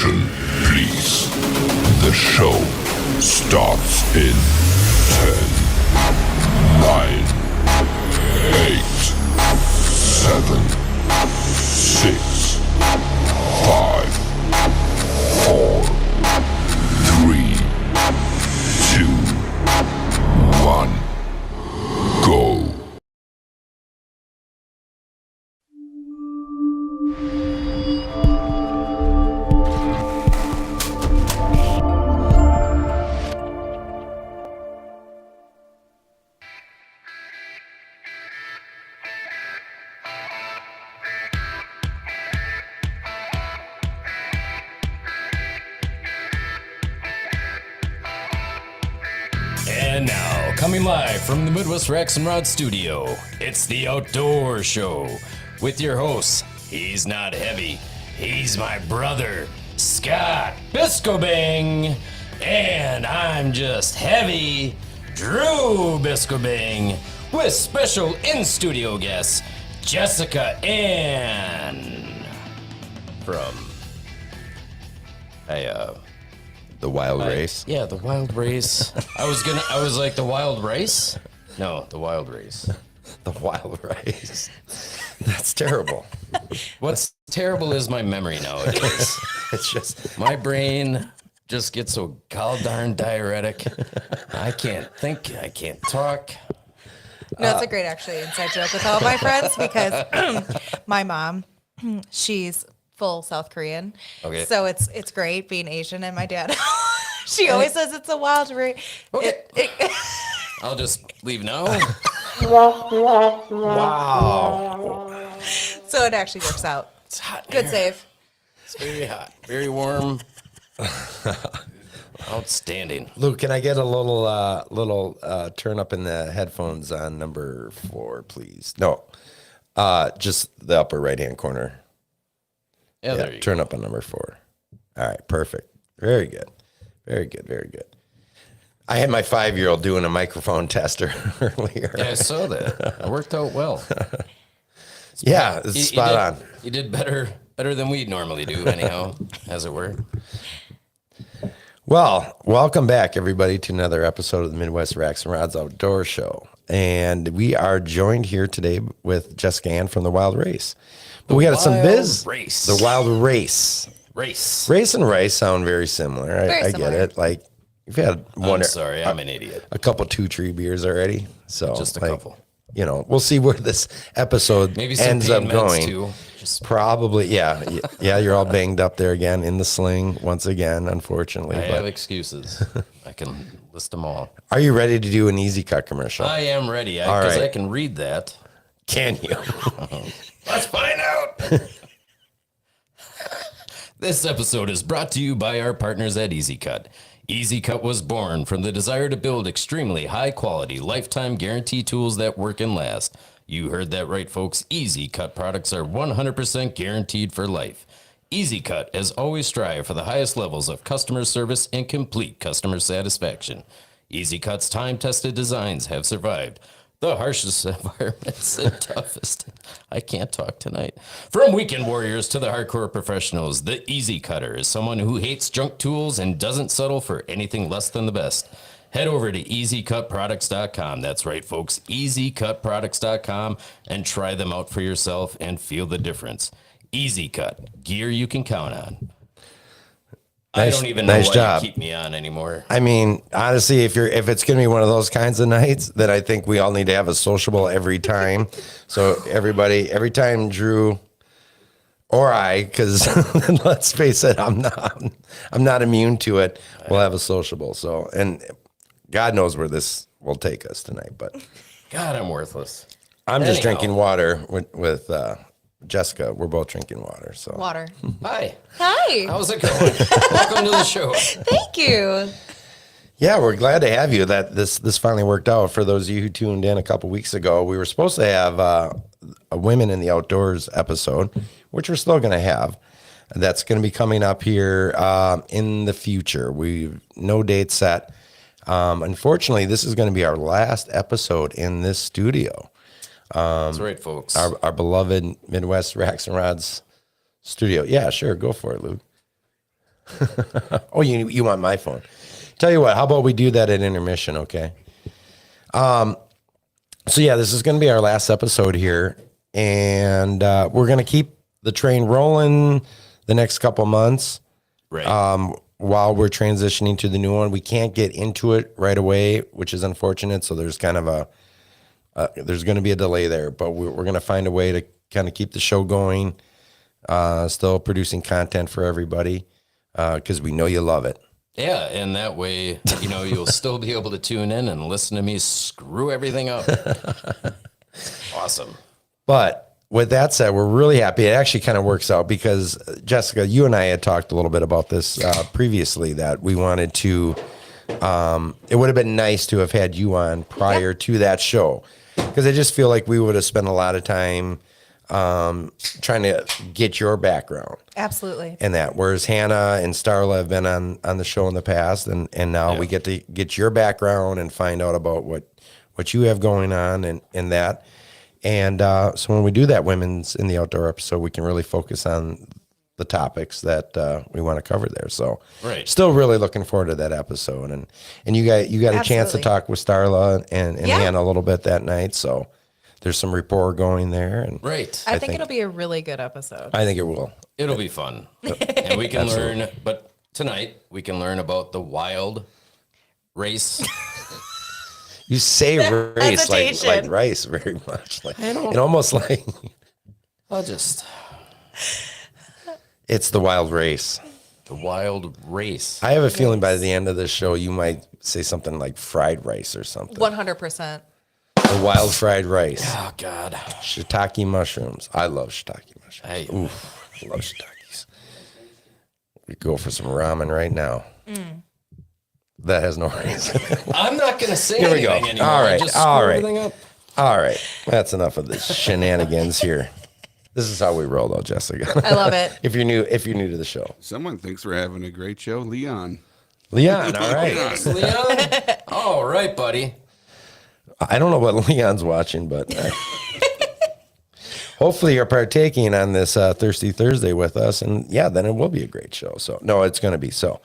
Attention, please. The show starts in 10, 9, 8, 7, 6, 5, 4, 3, 2, 1, go. And now, coming live from the Midwest Racks and Rod studio, it's the Outdoor Show with your hosts. He's not heavy, he's my brother, Scott Biscobing, and I'm just heavy, Drew Biscobing, with special in-studio guests, Jessica Ann from, The Wild Race. Yeah, the Wild Race. I was like, the Wild Race? No, the Wild Race. The Wild Race. That's terrible. What's terrible is my memory nowadays. It's just My brain just gets so gall darn diuretic. I can't think, I can't talk. No, it's a great actually inside joke with all my friends because my mom, she's full South Korean. Okay. So it's great being Asian, and my dad, she always says it's a wild race. Okay. I'll just leave now. wow. So it actually works out. It's hot. Good here. save. It's very hot, very warm. Outstanding. Luke, can I get a little turn up in the headphones on number 4, please? No, just the upper right hand corner. Yeah, there you Turn up on number 4. All right, perfect. Very good. Very good. Very good. I had my 5-year-old doing a microphone tester earlier. go. Yeah, I saw that. It worked out well. Yeah, it's spot on. You did better than we normally do, anyhow, as it were. Well, welcome back, everybody, to another episode of the Midwest Racks and Rods Outdoor Show. And we are joined here today with Jessica Ann from the Wild Race. But we got some biz. Race. The Wild Race. Race. Race and rice sound very similar. I get similar. it. Like, you've had one, I'm sorry, I'm an idiot. a couple 2-tree beers already. So Just a like, couple. You know, we'll see where this episode Maybe some ends pain up meds, going. too. Just Probably, yeah. Yeah, you're all banged up there again in the sling once again, unfortunately. I But have excuses. I can list them all. are you ready to do an Easy Cut commercial? I am ready All because right. I can read that. Can you? Let's find out. This episode is brought to you by our partners at Easy Cut. Easy Cut was born from the desire to build extremely high quality, lifetime guarantee tools that work and last. You heard that right, folks. Easy Cut products are 100% guaranteed for life. Easy Cut has always strived for the highest levels of customer service and complete customer satisfaction. Easy Cut's time-tested designs have survived the harshest environments and toughest. I can't talk tonight. From weekend warriors to the hardcore professionals, the Easy Cutter is someone who hates junk tools and doesn't settle for anything less than the best. Head over to easycutproducts.com. That's right, folks, easycutproducts.com, and try them out for yourself and feel the difference. Easy Cut, gear you can count on. I don't even know nice why job. you keep me on anymore. I mean, honestly, if it's going to be one of those kinds of nights, then I think we all need to have a sociable every time. So everybody, every time Drew or I, because let's face it, I'm not immune to it. We'll have a sociable. So, and God knows where this will take us tonight. But God, I'm worthless. I'm just Anyhow. drinking water with Jessica. We're both drinking water. So Water. Hi. Hi. How's it going? Welcome to the show. Thank you. yeah, we're glad to have you. That this finally worked out. For those of you who tuned in a couple weeks ago, we were supposed to have a Women in the Outdoors episode, which we're still going to have. That's going to be coming up here in the future. We've no date set. Unfortunately, this is going to be our last episode in this studio. That's right, folks. Our beloved Midwest Racks and Rods studio. Yeah, sure. Go for it, Luke. Oh, you want my phone? Tell you what, how about we do that at intermission, okay? So yeah, this is going to be our last episode here, and we're going to keep the train rolling the next couple months. Right. While we're transitioning to the new one. We can't get into it right away, which is unfortunate. So there's kind of there's going to be a delay there, but we're going to find a way to kind of keep the show going, still producing content for everybody, because we know you love it. Yeah, and that way, you'll still be able to tune in and listen to me screw everything up. Awesome. But with that said, we're really happy. It actually kind of works out because, Jessica, you and I had talked a little bit about this previously, that we wanted to, it would have been nice to have had you on prior to that show, because I just feel like we would have spent a lot of time trying to get your background. Absolutely. And that, whereas Hannah and Starla have been on the show in the past, and now we get to get your background and find out about what you have going on and that. And so when we do that Women's in the Outdoor episode, we can really focus on the topics that we want to cover there. So still really looking forward to that episode. And you got a chance to talk with Starla and Hannah a little bit that night. So there's some rapport going there. And I think it'll be a really good episode. I think it will. It'll be fun. And we can learn, but tonight we can learn about the wild race. You say race like rice very much. Like, it almost like it's the wild race. The wild race. I have a feeling by the end of the show you might say something like fried rice or something. 100%. The wild fried rice. Oh God. Shiitake mushrooms. I love shiitake mushrooms. Oof, I love shiitakes. We go for some ramen right now. That has no reason. I'm not going to say Here we anything go. anymore. All right. Just everything up. All right. That's enough of the shenanigans here. This is how we roll, though, Jessica. I love it. If you're new to the show. Someone thinks we're having a great show. Leon, all right. Thanks, Leon. All right, buddy. I don't know what Leon's watching, but hopefully you're partaking on this Thirsty Thursday with us. And yeah, then it will be a great show. So no, it's going to be so.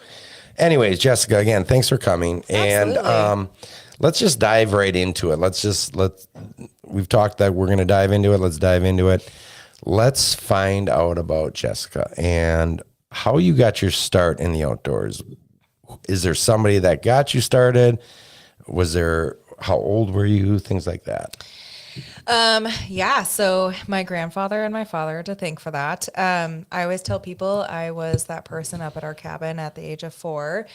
Anyways, Jessica, again, thanks for coming. Absolutely. And let's just dive right into it. We've talked that we're going to dive into it. Let's dive into it. Let's find out about Jessica and how you got your start in the outdoors. Is there somebody that got you started? How old were you? Things like that. So my grandfather and my father to thank for that. I always tell people I was that person up at our cabin at the age of 4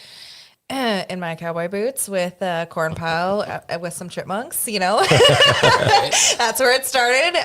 in my cowboy boots with a corn pile with some chipmunks, That's where it started.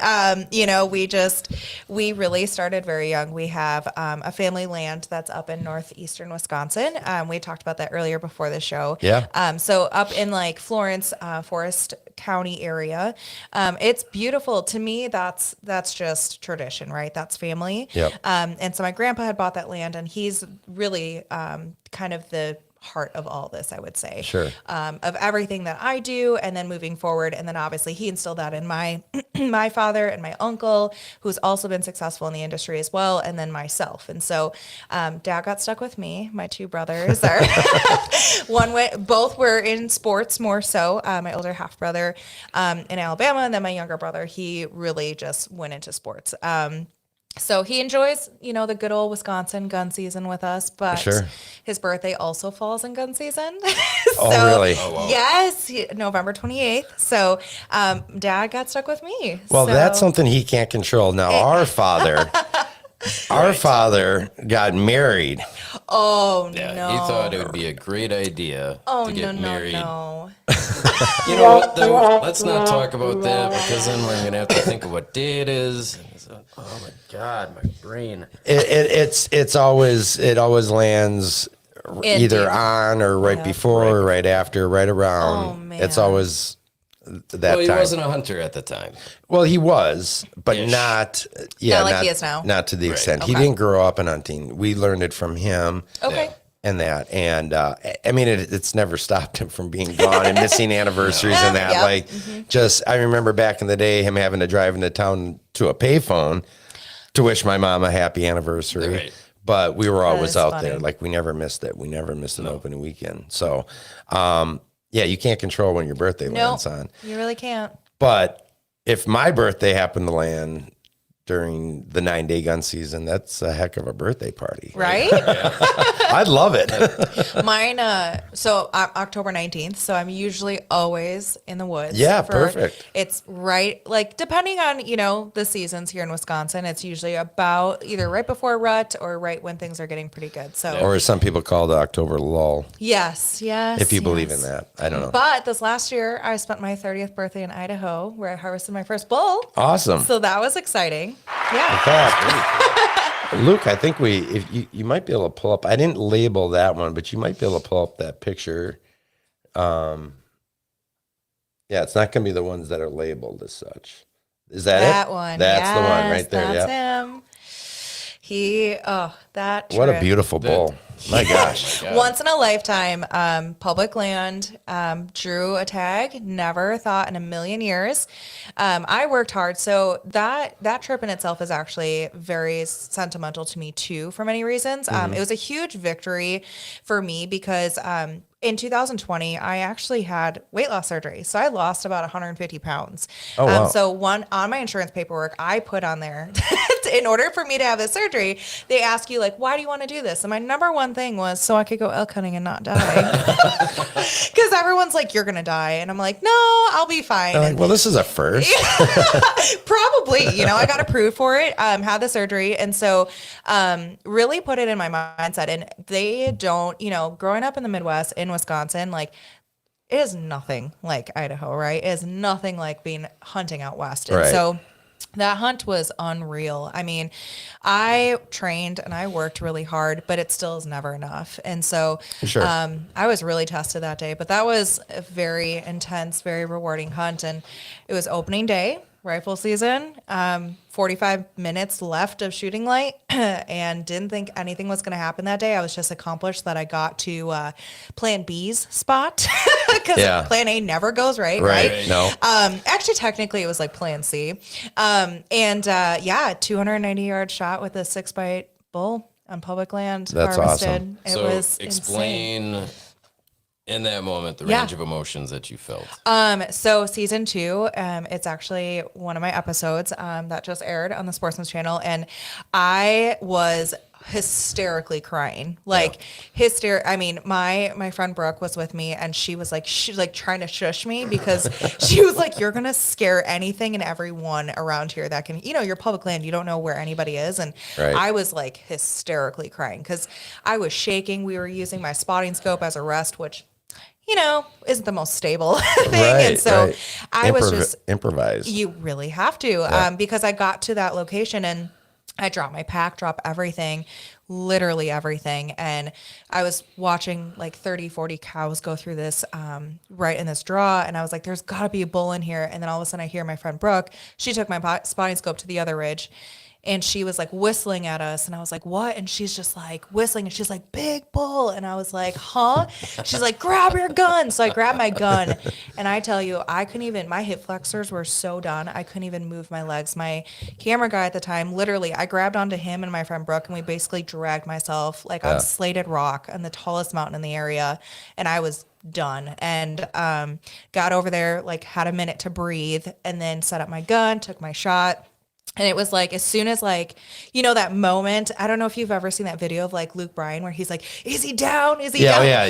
We really started very young. We have a family land that's up in northeastern Wisconsin. We talked about that earlier before the show. Yeah. So up in like Florence, Forest County area. It's beautiful. To me, that's just tradition, right? That's family. Yep. And so my grandpa had bought that land, and he's really kind of the heart of all this, I would say. Sure. Of everything that I do, and then moving forward. And then obviously he instilled that in my my father and my uncle, who's also been successful in the industry as well, and then myself. And so Dad got stuck with me. My two brothers are both were in sports more so. My older half brother in Alabama, and then my younger brother, he really just went into sports. So he enjoys, the good old Wisconsin gun season with us, but his birthday also falls in gun season. Really? Oh, wow. Yes, November 28th. So Dad got stuck with me. Well, that's something he can't control. Now, our father got married. Oh, yeah, no. He thought it would be a great idea to get married. No. You know what, though? Let's not talk about that, because then we're going to have to think of what day it is. Oh my God, my brain. It always lands either on or right before or right after, right around. Oh, man. It's always that Well, he time. wasn't a hunter at the time. Well, he was, but Ish. not like he is now. Not to the extent. Okay. He didn't grow up in hunting. We learned it from him. Okay. Yeah. And that, and I mean, it's never stopped him from being gone and missing anniversaries and that. Yep. Like, I remember back in the day, him having to drive into town to a payphone to wish my mom a happy anniversary. Right. but we were always is out there. funny. Like we never missed it. We never missed an opening weekend. So, yeah, you can't control when your birthday lands on. You really can't. But if my birthday happened to land during the 9-day gun season, that's a heck of a birthday party. Right? I'd love it. Mine, so October 19th. So I'm usually always in the woods. Yeah, perfect. It's right, like depending on, the seasons here in Wisconsin, it's usually about either right before rut or right when things are getting pretty good. So Or as some people call the October lull, yes. if you believe in that. I don't know. But this last year, I spent my 30th birthday in Idaho where I harvested my first bull. Awesome. So that was exciting. Yeah. In fact, Luke, I think if you might be able to pull up. I didn't label that one, but you might be able to pull up that picture. Yeah, it's not going to be the ones that are labeled as such. Is that it? That one. That's the one right there. That's Yeah. him. That What a trip. beautiful bull. My gosh. Once in a lifetime, public land, drew a tag, never thought in a million years. I worked hard. So that trip in itself is actually very sentimental to me too, for many reasons. It was a huge victory for me because, in 2020, I actually had weight loss surgery. So I lost about 150 pounds. Oh, wow. So on my insurance paperwork, I put on there, in order for me to have this surgery, they ask you like, why do you want to do this? And my number one thing was so I could go elk hunting and not die. Because everyone's like, you're going to die. And I'm like, no, I'll be fine. Like, well, this is a first. Probably, I got approved for it, had the surgery. And so, really put it in my mindset. And they don't, growing up in the Midwest in Wisconsin, like it is nothing like Idaho, right? It is nothing like being hunting out West. And Right. so that hunt was unreal. I mean, I trained and I worked really hard, but it still is never enough. And so, Sure. I was really tested that day, but that was a very intense, very rewarding hunt. And it was opening day, rifle season, 45 minutes left of shooting light, and didn't think anything was going to happen that day. I was just accomplished that I got to Plan B's spot because Plan A never goes right. No. Actually, technically, it was like Plan C. 290-yard shot with a 6x8 bull on public land. That's harvested. awesome. It So was explain insane. in that moment the Yeah. range of emotions that you felt. So season 2, it's actually one of my episodes that just aired on the Sportsman Channel, and I was hysterically crying, I mean, my friend Brooke was with me, and she was like trying to shush me because she was like, you're gonna scare anything and everyone around here that can, your public land, you don't know where anybody is. And Right. I was like hysterically crying because I was shaking. We were using my spotting scope as a rest, which isn't the most stable thing. Right, And so right. I was just, improvise. you really have to, because I got to that location and I dropped my pack, dropped everything, literally everything. And I was watching like 30, 40 cows go through this, right in this draw. And I was like, there's gotta be a bull in here. And then all of a sudden I hear my friend Brooke, she took my spotting scope to the other ridge, and she was like whistling at us. And I was like, what? And she's just like whistling, and she's like, big bull. And I was like, huh? She's like, grab your gun. So I grabbed my gun, and I tell you, I couldn't even, my hip flexors were so done. I couldn't even move my legs. My camera guy at the time, literally, I grabbed onto him and my friend Brooke, and we basically dragged myself like on slated rock on the tallest mountain in the area. And I was done, and got over there, like had a minute to breathe, and then set up my gun, took my shot. And it was like, as soon as like, that moment, I don't know if you've ever seen that video of like Luke Bryan where he's like, is he down? Is he down? Yeah.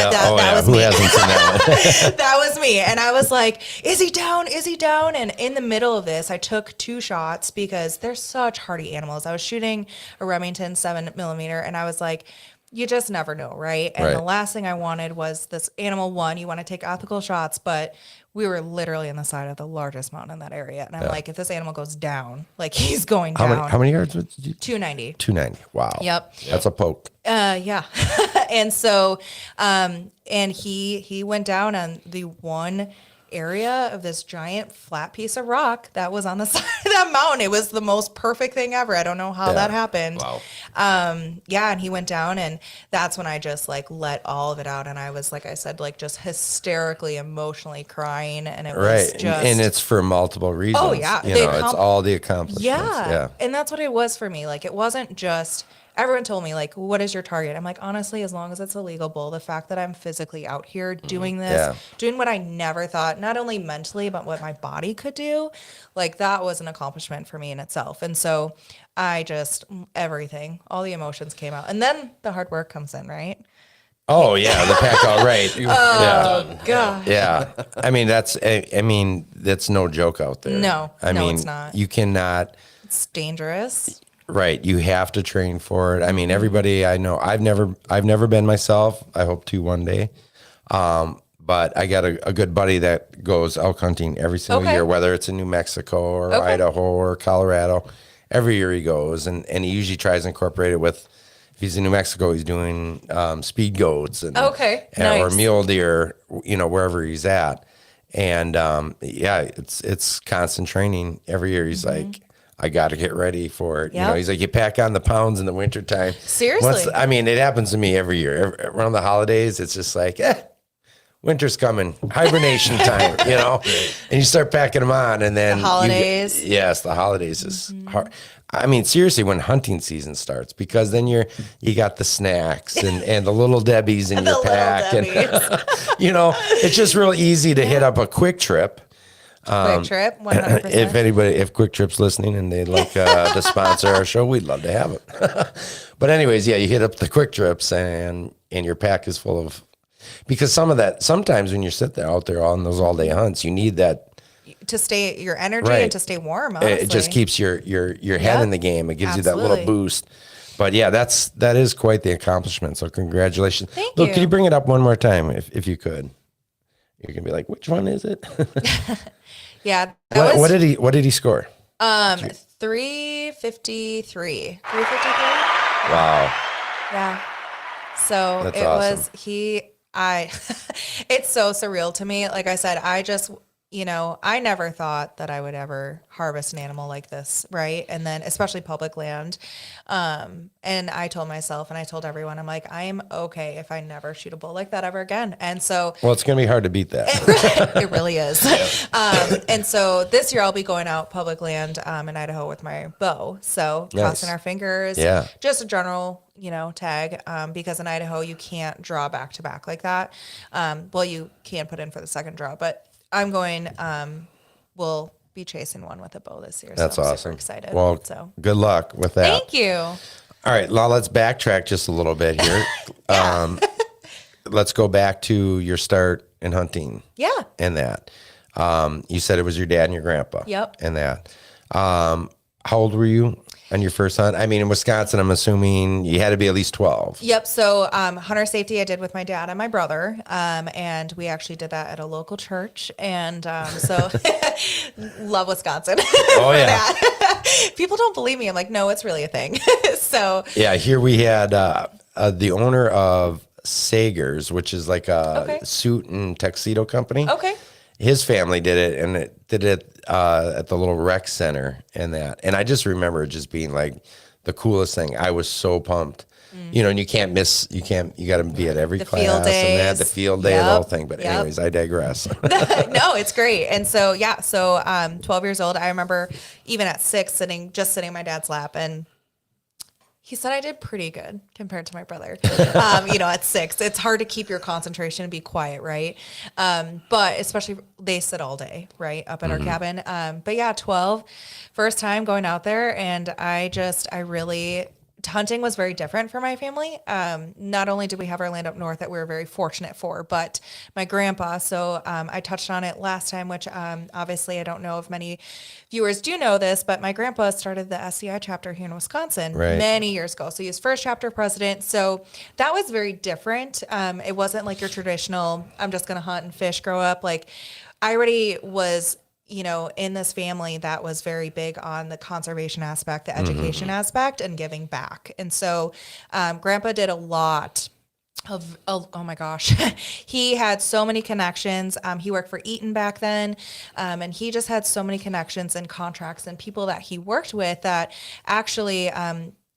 That was Who me. hasn't seen that one? That was me. And I was like, is he down? Is he down? And in the middle of this, I took 2 shots because they're such hardy animals. I was shooting a Remington 7mm, and I was like, you just never know, right? And the last thing I wanted was this animal. One, you want to take ethical shots, but we were literally on the side of the largest mountain in that area. And I'm like, if this animal goes down, like he's going down. How many yards did you? 290. 290. Wow. Yep. That's a poke. Yeah. And so, and he went down on the one area of this giant flat piece of rock that was on the side of that mountain. It was the most perfect thing ever. I don't know how that happened. Wow. And he went down, and that's when I just like let all of it out. And I was, like I said, like just hysterically, emotionally crying. And it was just, and it's for multiple reasons. Oh, yeah. It's all the accomplishments. yeah. And that's what it was for me. Like, it wasn't just everyone told me, like, what is your target? I'm like, honestly, as long as it's a legal bull, the fact that I'm physically out here doing this, Yeah. doing what I never thought, not only mentally, but what my body could do, like that was an accomplishment for me in itself. And so I just, everything, all the emotions came out. And then the hard work comes in, right? Oh yeah, the pack all right. Yeah. God. Yeah. I mean, that's no joke out there. No. I No, mean, it's not. you cannot, It's dangerous. right. You have to train for it. I mean, everybody I know, I've never been myself. I hope to one day. But I got a good buddy that goes elk hunting every single Okay. year, whether it's in New Mexico or Okay. Idaho or Colorado. Every year he goes, and he usually tries to incorporate it with. If he's in New Mexico, he's doing speed goats and or Nice. mule deer, wherever he's at. And yeah, it's constant training every year. He's like, I got to get ready for it. Yep. He's like, you pack on the pounds in the wintertime. Seriously. I mean, it happens to me every year. Around the holidays, it's just like, winter's coming, hibernation time, and you start packing them on, and then The holidays. yes, the holidays is hard. I mean, seriously, when hunting season starts, because then you got the snacks and the little Debbies in your The pack, little and it's just real easy to hit up a Quick Trip. Quick Trip, 100%. If Quick Trip's listening and they'd like to sponsor our show, we'd love to have it. But anyways, yeah, you hit up the Quick Trips and your pack is full of. Because sometimes when you sit there out there on those all day hunts, you need that to stay your energy Right. and to stay warm. Honestly. it just keeps your head in the game. It gives you that little Absolutely. boost. But yeah, that is quite the accomplishment. So congratulations. Thank Look, you. could you bring it up one more time if you could? You're gonna be like, which one is it? Yeah. That what was did he score? 353. 353. Wow. Yeah. So That's it awesome. was it's so surreal to me. Like I said, I just, I never thought that I would ever harvest an animal like this. Right. And then especially public land. And I told myself and I told everyone, I'm like, I am okay if I never shoot a bull like that ever again. And so Well, it's gonna be hard to beat that. it really is. And so this year I'll be going out public land in Idaho with my bow. So Nice. crossing our fingers. Yeah. Just a general, tag because in Idaho you can't draw back to back like that. Well, you can put in for the second draw, but I'm going. We'll be chasing one with a bow this year. That's so I'm awesome. Super excited. Well, so good luck with that. thank you. All right, now let's backtrack just a little bit here. Let's go back to your start in hunting. Yeah. And that. You said it was your dad and your grandpa. Yep. And that. How old were you on your first hunt? I mean, in Wisconsin, I'm assuming you had to be at least 12. Yep. So hunter safety I did with my dad and my brother. And we actually did that at a local church. And so love Wisconsin. Oh, for yeah. that. People don't believe me. I'm like, no, it's really a thing. So Yeah, here we had the owner of Sager's, which is like a Okay. suit and tuxedo company. okay. His family did it, and it did it at the little rec center and that. And I just remember it just being like the coolest thing. I was so pumped. And you can't miss, you got to be at every The class field and that, the days. field day, the Yep. whole thing. But Yep. anyways, I digress. No, it's great. And so, yeah, so 12 years old, I remember even at 6 sitting in my dad's lap, and he said I did pretty good compared to my brother. At 6, it's hard to keep your concentration and be quiet, right? But especially they sit all day, right, up at our cabin. But yeah, 12, first time going out there, and hunting was very different for my family. Not only did we have our land up north that we were very fortunate for, but my grandpa, so I touched on it last time, which obviously I don't know if many viewers do know this, but my grandpa started the SCI chapter here in Wisconsin Right. many years ago. So he was first chapter president. So that was very different. It wasn't like your traditional, I'm just going to hunt and fish, grow up. Like I already was in this family that was very big on the conservation aspect, the education aspect, and giving back. And so grandpa did a lot of, oh my gosh, he had so many connections. He worked for Eaton back then. And he just had so many connections and contracts and people that he worked with that actually,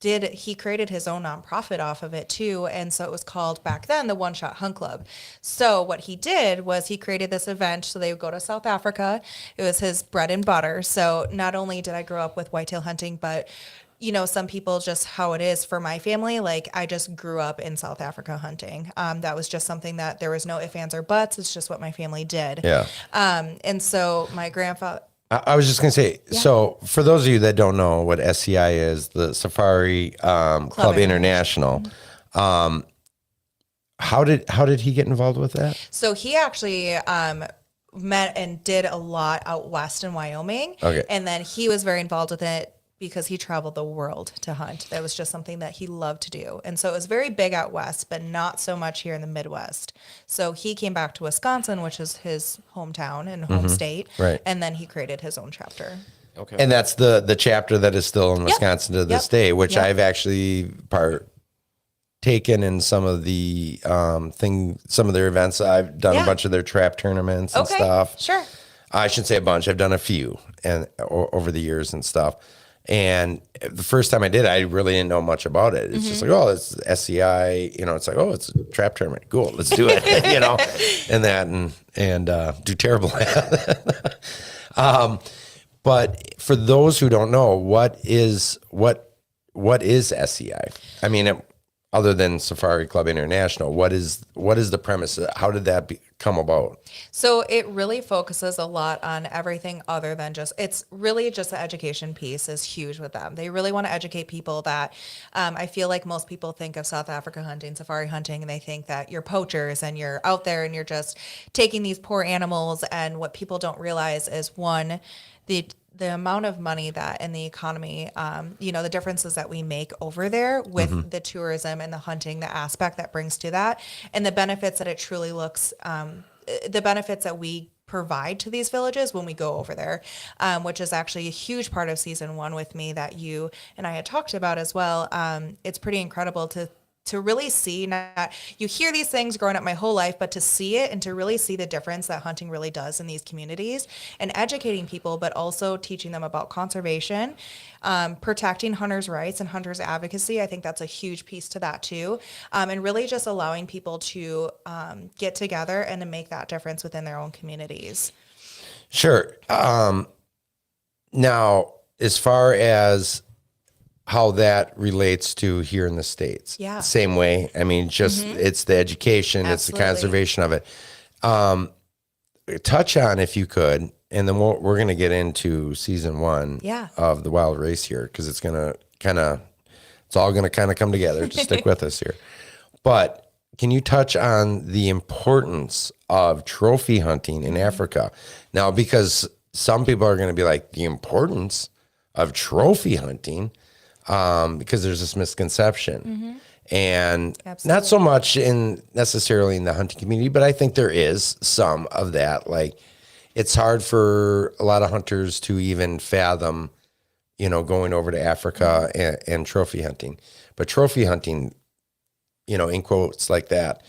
he created his own nonprofit off of it too. And so it was called back then the One Shot Hunt Club. So what he did was he created this event. So they would go to South Africa. It was his bread and butter. So not only did I grow up with whitetail hunting, but some people just how it is for my family. Like I just grew up in South Africa hunting. That was just something that there was no ifs, ands, or buts. It's just what my family did. Yeah. And so my grandfather, I was just going to say, so for those of you that don't know what SCI is, the Safari Club International, how did he get involved with that? so he actually met and did a lot out west in Wyoming. Okay. And then he was very involved with it because he traveled the world to hunt. That was just something that he loved to do. And so it was very big out west, but not so much here in the Midwest. So he came back to Wisconsin, which is his hometown and home state. Right. And then he created his own chapter. Okay. And that's the chapter that is still in Wisconsin to this day, which Yep. I've actually partaken in some of the some of their events. I've done a bunch of their trap tournaments and stuff. Sure. I shouldn't say a bunch. I've done a few and over the years and stuff. And the first time I did, I really didn't know much about it. It's just like, oh, it's SCI, it's like, oh, it's a trap tournament. Cool. Let's do it, and do terrible at it. But for those who don't know, what is SCI? I mean, other than Safari Club International, what is the premise? How did that come about? So it really focuses a lot on everything other than it's really just the education piece is huge with them. They really want to educate people that I feel like most people think of South Africa hunting, safari hunting, and they think that you're poachers and you're out there and you're just taking these poor animals. And what people don't realize is one, the amount of money that in the economy, the differences that we make over there with the tourism and the hunting, the aspect that brings to that, and the benefits that it truly looks, the benefits that we provide to these villages when we go over there, which is actually a huge part of season 1 with me that you and I had talked about as well. It's pretty incredible to really see, not you hear these things growing up my whole life, but to see it and to really see the difference that hunting really does in these communities and educating people, but also teaching them about conservation, protecting hunters' rights and hunters' advocacy. I think that's a huge piece to that too. And really just allowing people to get together and to make that difference within their own communities. Sure. Now, as far as how that relates to here in the States. Yeah. Same way. I mean, just it's the education, Absolutely. it's the conservation of it. Touch on, if you could, and then we're going to get into season 1 of the Wild Race here, because it's going to it's all going to kind of come together. Just stick with us here. But can you touch on the importance of trophy hunting in Africa? Now, because some people are going to be like, the importance of trophy hunting, because there's this misconception, and not so much necessarily in the hunting community, but I think there is some of that. Like, it's hard for a lot of hunters to even fathom, going over to Africa and trophy hunting. But trophy hunting, in quotes like that,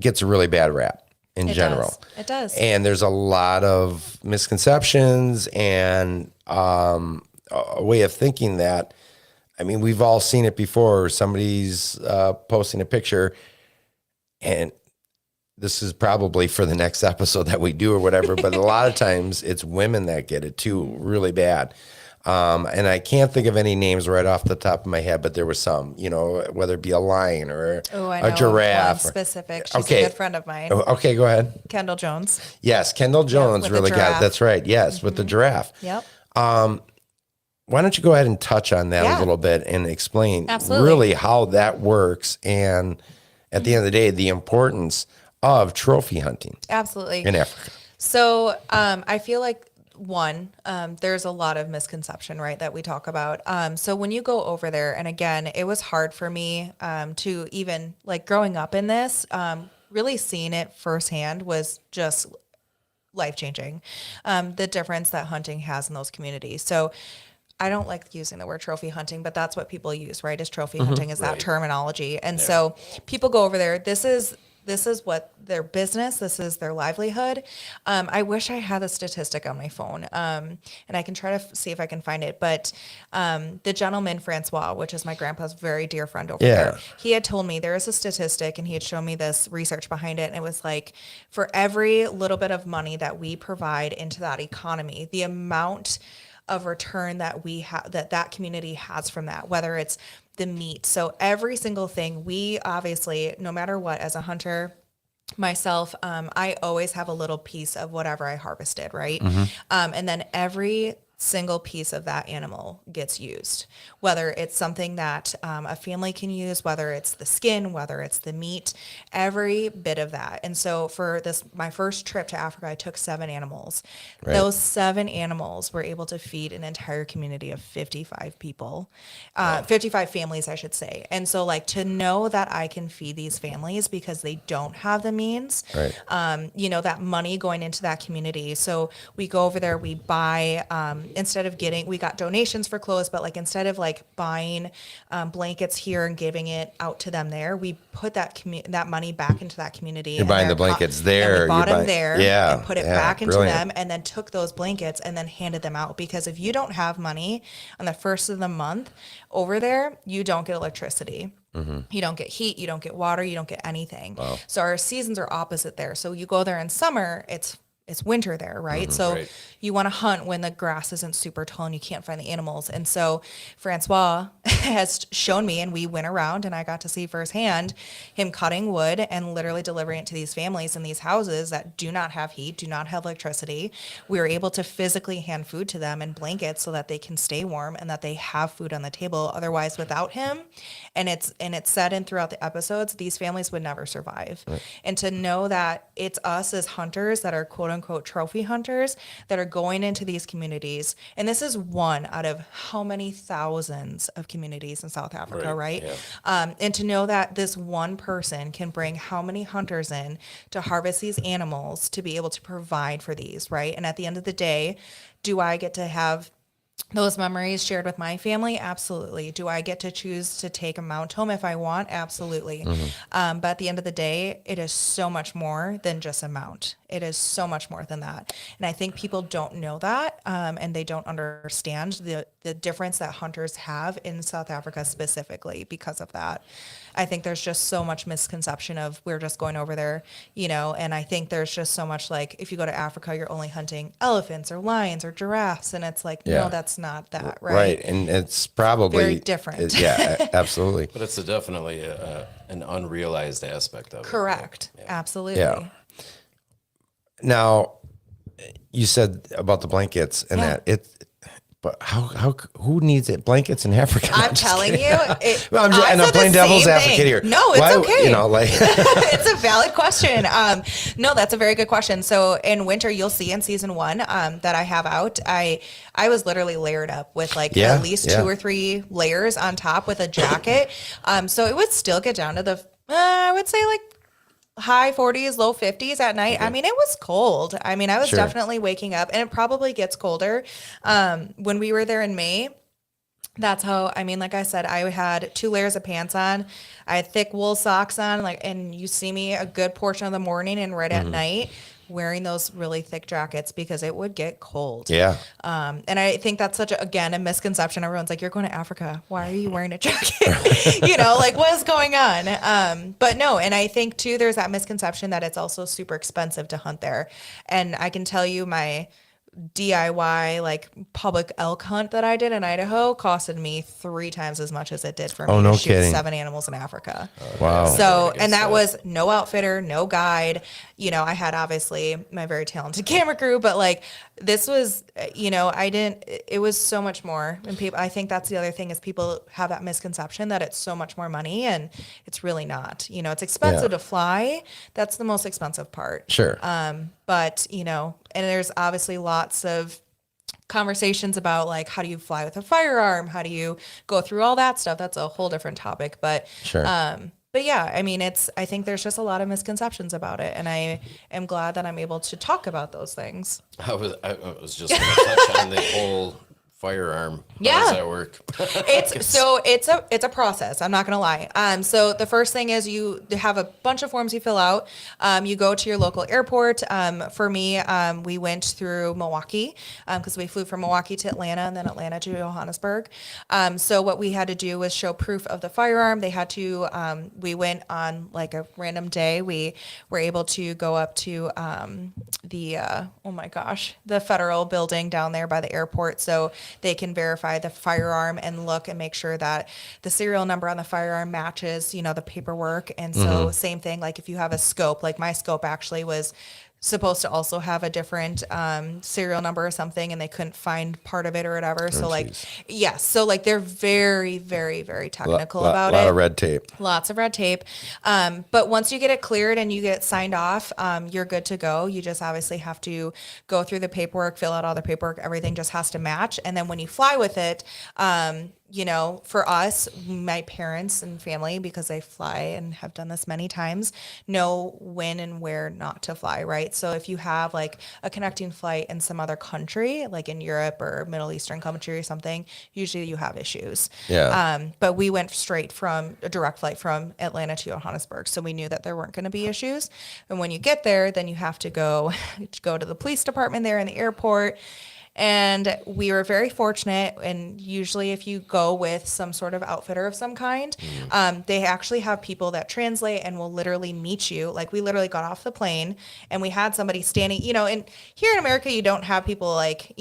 gets a really bad rap in general. It does. And there's a lot of misconceptions and a way of thinking that, I mean, we've all seen it before. Somebody's posting a picture, and this is probably for the next episode that we do or whatever, but a lot of times it's women that get it too, really bad. And I can't think of any names right off the top of my head, but there was some, whether it be a lion or a giraffe. One specific. She's a good friend of mine. Okay, go ahead. Kendall Jones. Yes, Kendall Jones with really the got it. giraffe. That's right. Yes, with the giraffe. Yep. Why don't you go ahead and touch on that a little bit and explain really how that works, and at the end of the day, the importance of trophy hunting Absolutely. in Africa. So I feel like there's a lot of misconception, right, that we talk about. So when you go over there, and again, it was hard for me to even, like, growing up in this, really seeing it firsthand was just life-changing, the difference that hunting has in those communities. So I don't like using the word trophy hunting, but that's what people use, right? Is trophy hunting is that terminology. And so people go over there. This is what their business, this is their livelihood. I wish I had a statistic on my phone, and I can try to see if I can find it. But the gentleman, Francois, which is my grandpa's very dear friend over there, he had told me there is a statistic, and he had shown me this research behind it. And it was like, for every little bit of money that we provide into that economy, the amount of return that we have, that community has from that, whether it's the meat. So every single thing, we obviously, no matter what, as a hunter, myself, I always have a little piece of whatever I harvested, right? And then every single piece of that animal gets used, whether it's something that a family can use, whether it's the skin, whether it's the meat, every bit of that. And so for my first trip to Africa, I took 7 animals. Right. Those 7 animals were able to feed an entire community of 55 people, 55 families, I should say. And so like to know that I can feed these families because they don't have the means, Right. That money going into that community. So we go over there, we buy, we got donations for clothes, but like instead of like buying blankets here and giving it out to them there, we put that money back into that community. You're buying the blankets there. We bought them there Yeah. and put it back into them, and then took those blankets and then handed them out. Because if you don't have money on the first of the month over there, you don't get electricity. You don't get heat, you don't get water, you don't get anything. Wow. So our seasons are opposite there. So you go there in summer, it's winter there, right? So Right. you want to hunt when the grass isn't super tall and you can't find the animals. And so Francois has shown me, and we went around and I got to see firsthand him cutting wood and literally delivering it to these families in these houses that do not have heat, do not have electricity. We were able to physically hand food to them and blankets so that they can stay warm and that they have food on the table. Otherwise, without him, and it's said in throughout the episodes, these families would never survive. Right. And to know that it's us as hunters that are quote unquote trophy hunters that are going into these communities. And this is one out of how many thousands of communities in South Africa, right? Yeah. And to know that this one person can bring how many hunters in to harvest these animals to be able to provide for these, right? And at the end of the day, do I get to have those memories shared with my family? Absolutely. Do I get to choose to take a mount home if I want? Absolutely. But at the end of the day, it is so much more than just a mount. It is so much more than that. And I think people don't know that, and they don't understand the difference that hunters have in South Africa specifically because of that. I think there's just so much misconception of we're just going over there, and I think there's just so much like if you go to Africa, you're only hunting elephants or lions or giraffes. And it's like, no, that's not that, right? Right. And it's probably very different. Yeah, absolutely. But it's definitely an unrealized aspect of it. Correct. Yeah. Absolutely. Yeah. Now, you said about the blankets and but who needs it? Blankets in Africa? I'm telling you. Well, I'm playing devil's advocate here. No, it's okay. It's a valid question. No, that's a very good question. So in winter, you'll see in season 1 that I have out, I was literally layered up with at least 2 or 3 layers on top with a jacket. So it would still get down to the, I would say high 40s, low 50s at night. Okay. I mean, it was cold. I mean, I was definitely waking up, and it probably gets colder. When we were there in May, that's how, like I said, I had 2 layers of pants on. I had thick wool socks on, and you see me a good portion of the morning and right at night wearing those really thick jackets because it would get cold. Yeah. And I think that's a misconception. Everyone's like, you're going to Africa. Why are you wearing a jacket? What is going on? But no, and I think too, there's that misconception that it's also super expensive to hunt there. And I can tell you my DIY public elk hunt that I did in Idaho costed me 3 times as much as it did for me to shoot kidding. 7 animals in Africa. Wow. So, and that was no outfitter, no guide. I had obviously my very talented camera crew, but this was, it was so much more. And people, I think that's the other thing is people have that misconception that it's so much more money, and it's really not. It's expensive to fly. That's the most expensive part. Sure. But, and there's obviously lots of conversations about how do you fly with a firearm? How do you go through all that stuff? That's a whole different topic. But, sure. But yeah, I think there's just a lot of misconceptions about it. And I am glad that I'm able to talk about those things. I was just going to touch on the whole firearm. How Yeah. does that work? It's a process. I'm not gonna lie. So the first thing is you have a bunch of forms you fill out. You go to your local airport. For me, we went through Milwaukee because we flew from Milwaukee to Atlanta and then Atlanta to Johannesburg. So what we had to do was show proof of the firearm. They had to. We went on like a random day. We were able to go up to the federal building down there by the airport, so they can verify the firearm and look and make sure that the serial number on the firearm matches, the paperwork. And so same thing, like if you have a scope, like my scope actually was supposed to also have a different serial number or something, and they couldn't find part of it or whatever. So yes. So like they're very, very, very technical about it. A lot of red tape. Lots of red tape. But once you get it cleared and you get signed off, you're good to go. You just obviously have to go through the paperwork, fill out all the paperwork. Everything just has to match. And then when you fly with it, for us, my parents and family, because they fly and have done this many times, know when and where not to fly, right? So if you have like a connecting flight in some other country, like in Europe or Middle Eastern country or something, usually you have issues. Yeah. But we went straight from a direct flight from Atlanta to Johannesburg, so we knew that there weren't going to be issues. And when you get there, then you have to go to the police department there in the airport. And we were very fortunate. And usually if you go with some sort of outfitter of some kind, they actually have people that translate and will literally meet you. Like we literally got off the plane and we had somebody standing, and here in America, you don't have people like,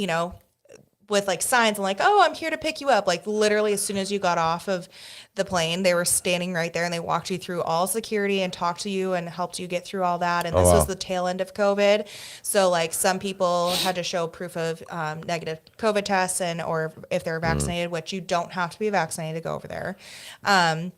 with like signs and like, oh, I'm here to pick you up. Like literally as soon as you got off of the plane, they were standing right there and they walked you through all security and talked to you and helped you get through all that. And this was the tail end of COVID. So like some people had to show proof of negative COVID tests or if they're vaccinated, which you don't have to be vaccinated to go over there. And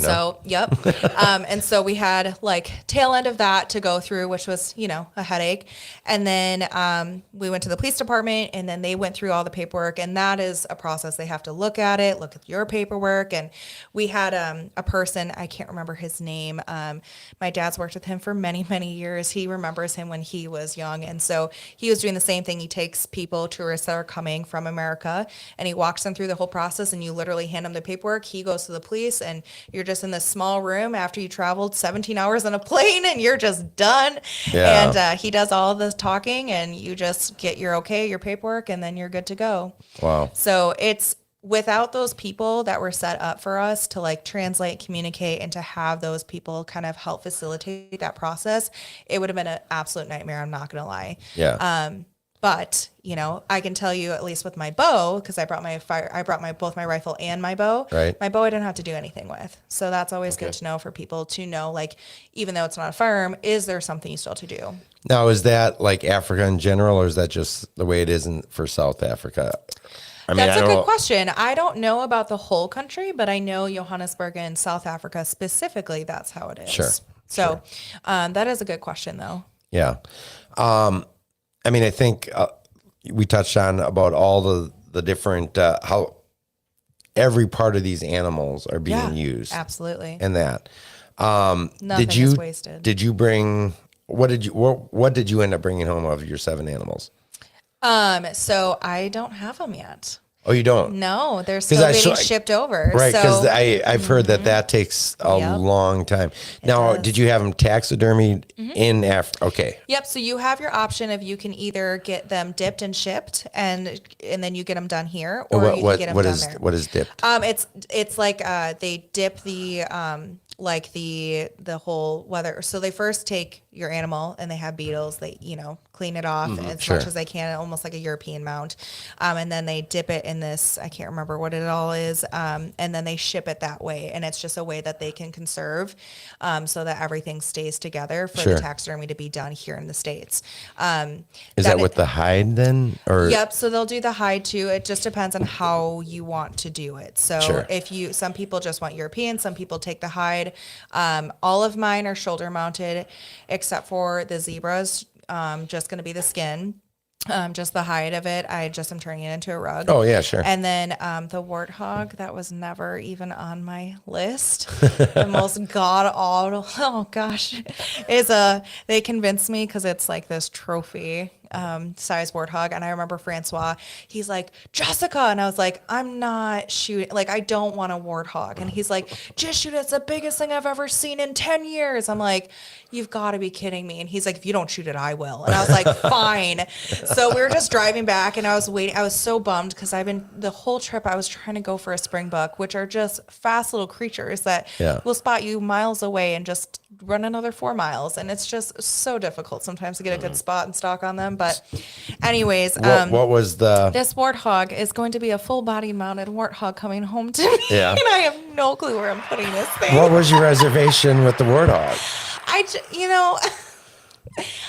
so we had like tail end of that to go through, which was, a headache. And then we went to the police department and then they went through all the paperwork, and that is a process. They have to look at your paperwork. And we had a person, I can't remember his name. My dad's worked with him for many, many years. He remembers him when he was young. And so he was doing the same thing. He takes tourists that are coming from America, and he walks them through the whole process, and you literally hand him the paperwork. He goes to the police, and you're just in this small room after you traveled 17 hours on a plane and you're just done. Yeah. And he does all the talking, and you just get your paperwork, and then you're good to go. Wow. So it's without those people that were set up for us to like translate, communicate, and to have those people kind of help facilitate that process, it would have been an absolute nightmare. I'm not going to lie. Yeah. But, I can tell you at least with my bow, because I brought both my rifle and my bow. Right. My bow I didn't have to do anything with. So that's always good to know for people to know, like, even though it's not a firearm, is there something you still have to do? Now, is that like Africa in general, or is that just the way it is for South Africa? That's a good question. I don't know about the whole country, but I know Johannesburg and South Africa specifically, that's how it is. Sure. So that is a good question, though. Yeah. I think we touched on about all the different, how every part of these animals are being used. Absolutely. And that. Nothing is wasted. Did you bring, what did you end up bringing home of your 7 animals? So I don't have them yet. Oh, you don't? No, they're still getting shipped over. Right, because so, I've heard that takes a long time. Now, did you have them taxidermied in Africa? Okay. Yep. So you have your option of you can either get them dipped and shipped, and then you get them done here, or you can get them done there. What is dipped? It's like they dip the the whole weather. So they first take your animal and they have beetles. They clean it off as much as they can, almost like a European mount, and then they dip it in this, I can't remember what it all is, and then they ship it that way, and it's just a way that they can conserve, so that everything stays together for the taxidermy to be done here in the States. Is that with the hide then? Or yep. So they'll do the hide too. It just depends on how you want to do it. So some people just want European, some people take the hide. All of mine are shoulder mounted, except for the zebras. Just going to be the skin, just the hide of it. I just am turning it into a rug. Oh yeah, sure. And then the warthog, that was never even on my list. The most god awful, oh gosh, they convinced me because it's like this trophy size warthog. And I remember Francois, he's like, Jessica. And I was like, I'm not shooting. Like, I don't want a warthog. And he's like, just shoot it. It's the biggest thing I've ever seen in 10 years. I'm like, you've got to be kidding me. And he's like, if you don't shoot it, I will. And I was like, fine. So we were just driving back and I was waiting. I was so bummed because the whole trip, I was trying to go for a springbuck, which are just fast little creatures that will spot you miles away and just run another 4 miles. And it's just so difficult sometimes to get a good spot and stalk on them. But anyways, what was this warthog is going to be a full body mounted warthog coming home to me. Yeah. And I have no clue where I'm putting this thing. what was your reservation with the warthog?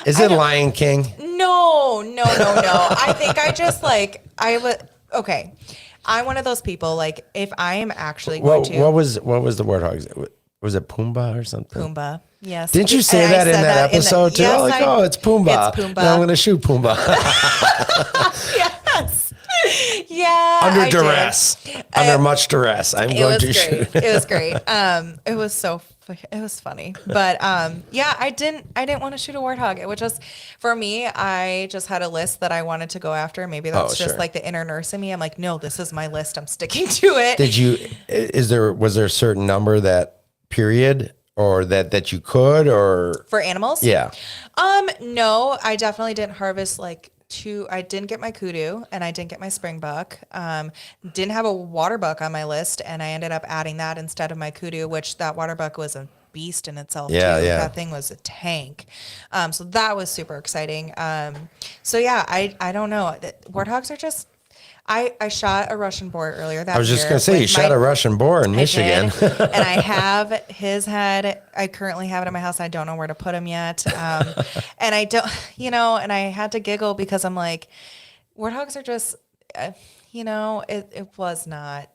Is it Lion King? No. I think I just okay. I'm one of those people, like, if I am actually going to. What was the warthog? Was it Pumbaa or something? Pumbaa, yes. Didn't you say that in that episode too? Yes, it's Pumbaa. It's Pumbaa. Now I'm going to shoot Pumbaa. Yes. Yeah. Under duress. Under much duress. I'm going to shoot. It was great. It was funny, but I didn't want to shoot a warthog. It was just, for me, I just had a list that I wanted to go after. Maybe that's just like the inner nurse in me. I'm like, no, this is my list. I'm sticking to it. Was there a certain number or that you could, or for animals? Yeah. No, I definitely didn't harvest I didn't get my kudu and I didn't get my springbuck. Didn't have a waterbuck on my list, and I ended up adding that instead of my kudu, which that waterbuck was a beast in itself. Yeah, too. yeah. That thing was a tank. So that was super exciting. I don't know. Warthogs are just. I shot a Russian boar earlier that year. I was just going to say, you shot a Russian boar in Michigan. And I have his head. I currently have it in my house. I don't know where to put him yet. And I don't, and I had to giggle because I'm like, warthogs are just, it was not.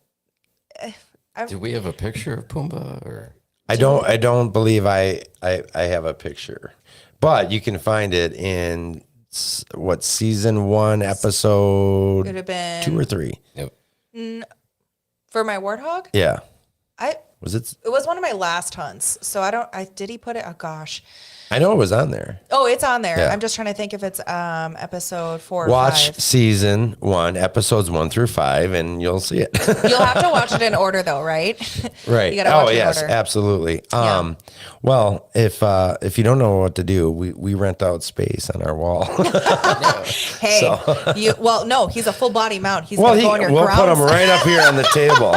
Do we have a picture of Pumbaa or? I don't believe I have a picture, but you can find it in season 1, episode Could have been 2 or 3. Yep. For my warthog? Yeah. It It was one of my last hunts. So did he put it? Oh gosh. I know it was on there. Oh, it's on there. Yeah. I'm just trying to think if it's episode 4 or Watch 5. season 1, episodes 1 through 5, and you'll see it. You'll have to watch it in order though, right? Right. You gotta watch it in yes, order. absolutely. Yeah. Well, if you don't know what to do, we rent out space on our wall. Hey, no, he's a full body mount. He's Well, gonna go on your we'll grounds. put him right up here on the table.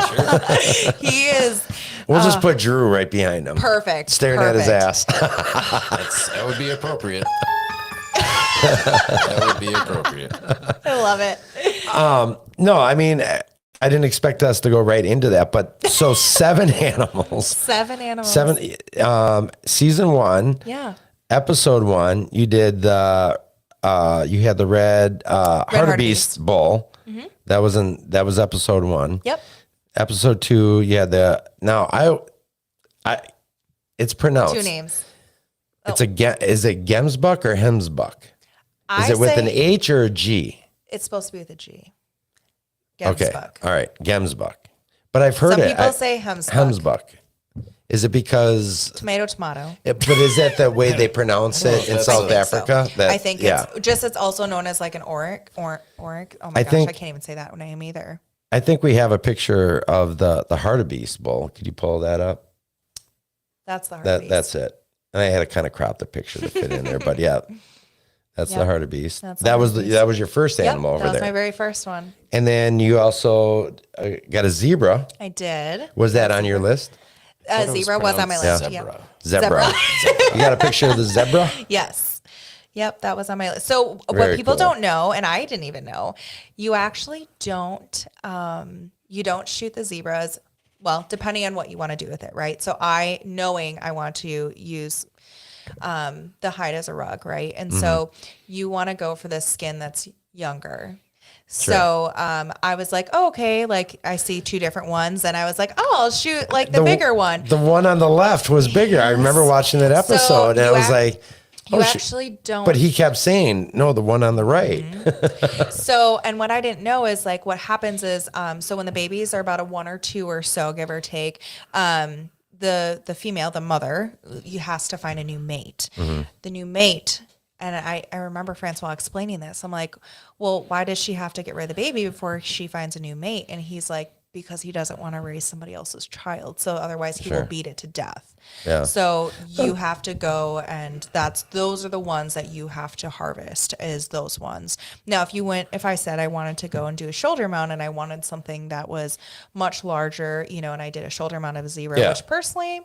He is We'll just put Drew right behind him. perfect. Staring at his ass. That would be appropriate. That would be appropriate. I love it. No, I mean, I didn't expect us to go right into that, but so 7 animals. 7 animals. 7, season 1. Yeah. Episode 1, you did you had the red hartebeest bull. Mm-hmm. That was episode 1. Yep. Episode 2, you had it's pronounced 2 names. Is it Gemsbuck or Hemsbuck? Is it with an H or a G? It's supposed to be with a G. Okay. Gemsbuck. All right. Gemsbuck. But I've heard Some it. people say Hemsbuck. Hemsbuck. Is it because... Tomato. But is that the way they pronounce it in South Africa? So. I think it's also known as like an oric. Oh my gosh, I can't even say that name either. I think we have a picture of the hartebeest bull. Could you pull that up? That's the hartebeest. That's it. And I had to kind of crop the picture to fit in there, but yeah, that's the hartebeest. That was your first animal over there. That was my very first one. And then you also got a zebra. I did. Was that on your list? Zebra was on my list. Zebra. Zebra. You got a picture of the zebra? Yes. Yep, that was on my list. So Very what people cool. don't know, and I didn't even know, you actually don't shoot the zebras. Well, depending on what you want to do with it, right? So I want to use the hide as a rug, right? And so you want to go for the skin that's younger. Sure. So I was like, oh, okay, like I see 2 different ones, and I was like, oh, I'll shoot like the bigger one. The one on the left was bigger. I remember watching that episode, and I was like, you actually don't. But he kept saying, no, the one on the right. So, and what I didn't know is like what happens is, so when the babies are about a 1 or 2 or so, give or take, the female, the mother, has to find a new mate. Mm-hmm. The new mate And I remember Francois explaining this. I'm like, well, why does she have to get rid of the baby before she finds a new mate? And he's like, because he doesn't want to raise somebody else's child. So otherwise he will beat it to death. Yeah. So you have to go, and those are the ones that you have to harvest, is those ones. Now, if I said I wanted to go and do a shoulder mount and I wanted something that was much larger, and I did a shoulder mount of a zebra, which personally,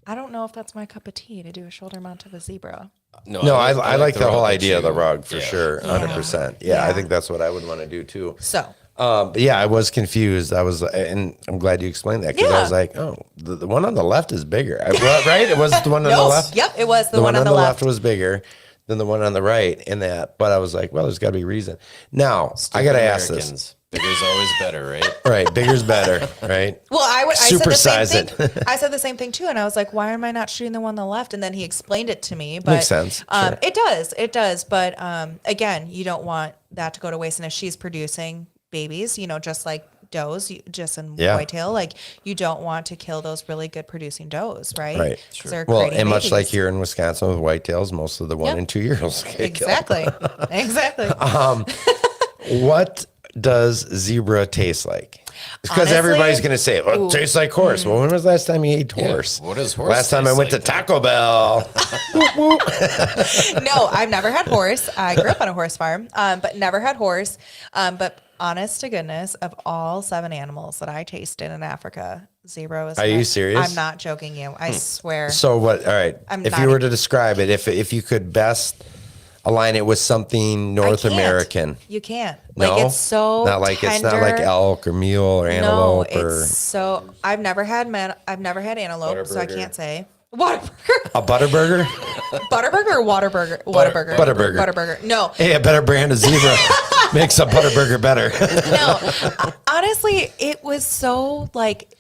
I don't know if that's my cup of tea to do a shoulder mount of a zebra. No, I like the whole idea of the rug for sure. 100%. Yeah. I think that's what I would want to do too. So, but yeah, I was confused. And I'm glad you explained that, because I was like, oh, the one on the left is bigger. Right? It was the one on the left. Yep, it was the one on the left was bigger than the one on the right in that. But I was like, well, there's got to be a reason. Now, I got to ask this. Bigger's always better, right? Right, bigger's better, right? Well, I said the same Supersize thing. I said the same thing too, and I was like, "Why am I not shooting the one on the left?" And then he explained it to me. But Makes sense. Sure. It does. But again, you don't want that to go to waste. And if she's producing babies, just like does, just in whitetail, like you don't want to kill those really good producing does, right? Right. Sure. Well, and much like here in Wisconsin with whitetails, most of the 1 and 2 year olds get exactly. Exactly. What does zebra taste like? Because Honestly, everybody's going to say, well, it tastes like horse. Well, when was the last time you ate horse? What does horse Last time I taste went like? to Taco Bell. No, I've never had horse. I grew up on a horse farm, but never had horse. But honest to goodness, of all 7 animals that I tasted in Africa, zebra was. Are you serious? I'm not joking you. I swear. So what? All right. I'm if not you were even- to describe it, if you could best align it with something North I can't. American. You can't. No? Like it's so not like tender. it's not like elk or mule or No, antelope or it's so. I've never had antelope, so I Butterburger. can't say. Whataburger. a butterburger. Butterburger or Whataburger? Whataburger. Butterburger. Butterburger. No. Hey, a better brand of zebra makes a butterburger better. No. Honestly, it was so like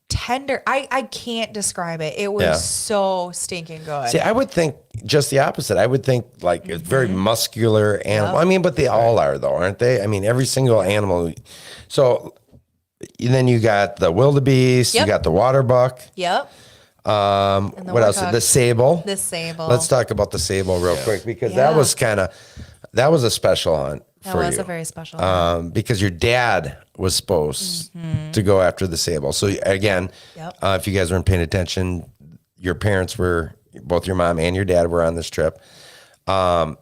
tender. I can't describe it. It was so stinking good. See, I would think just the opposite. I would think like it's very muscular animal. I mean, but they all are though, aren't they? I mean, every single animal. So then you got the wildebeest, you Yep. got the waterbuck. Yep. What else? The sable. The sable. Let's talk about the sable real quick, because Yeah. that was a special hunt That for was you. a very special one. Because your dad was supposed to go after the sable. So again, Yep. if you guys weren't paying attention, your parents were, both your mom and your dad were on this trip. Talk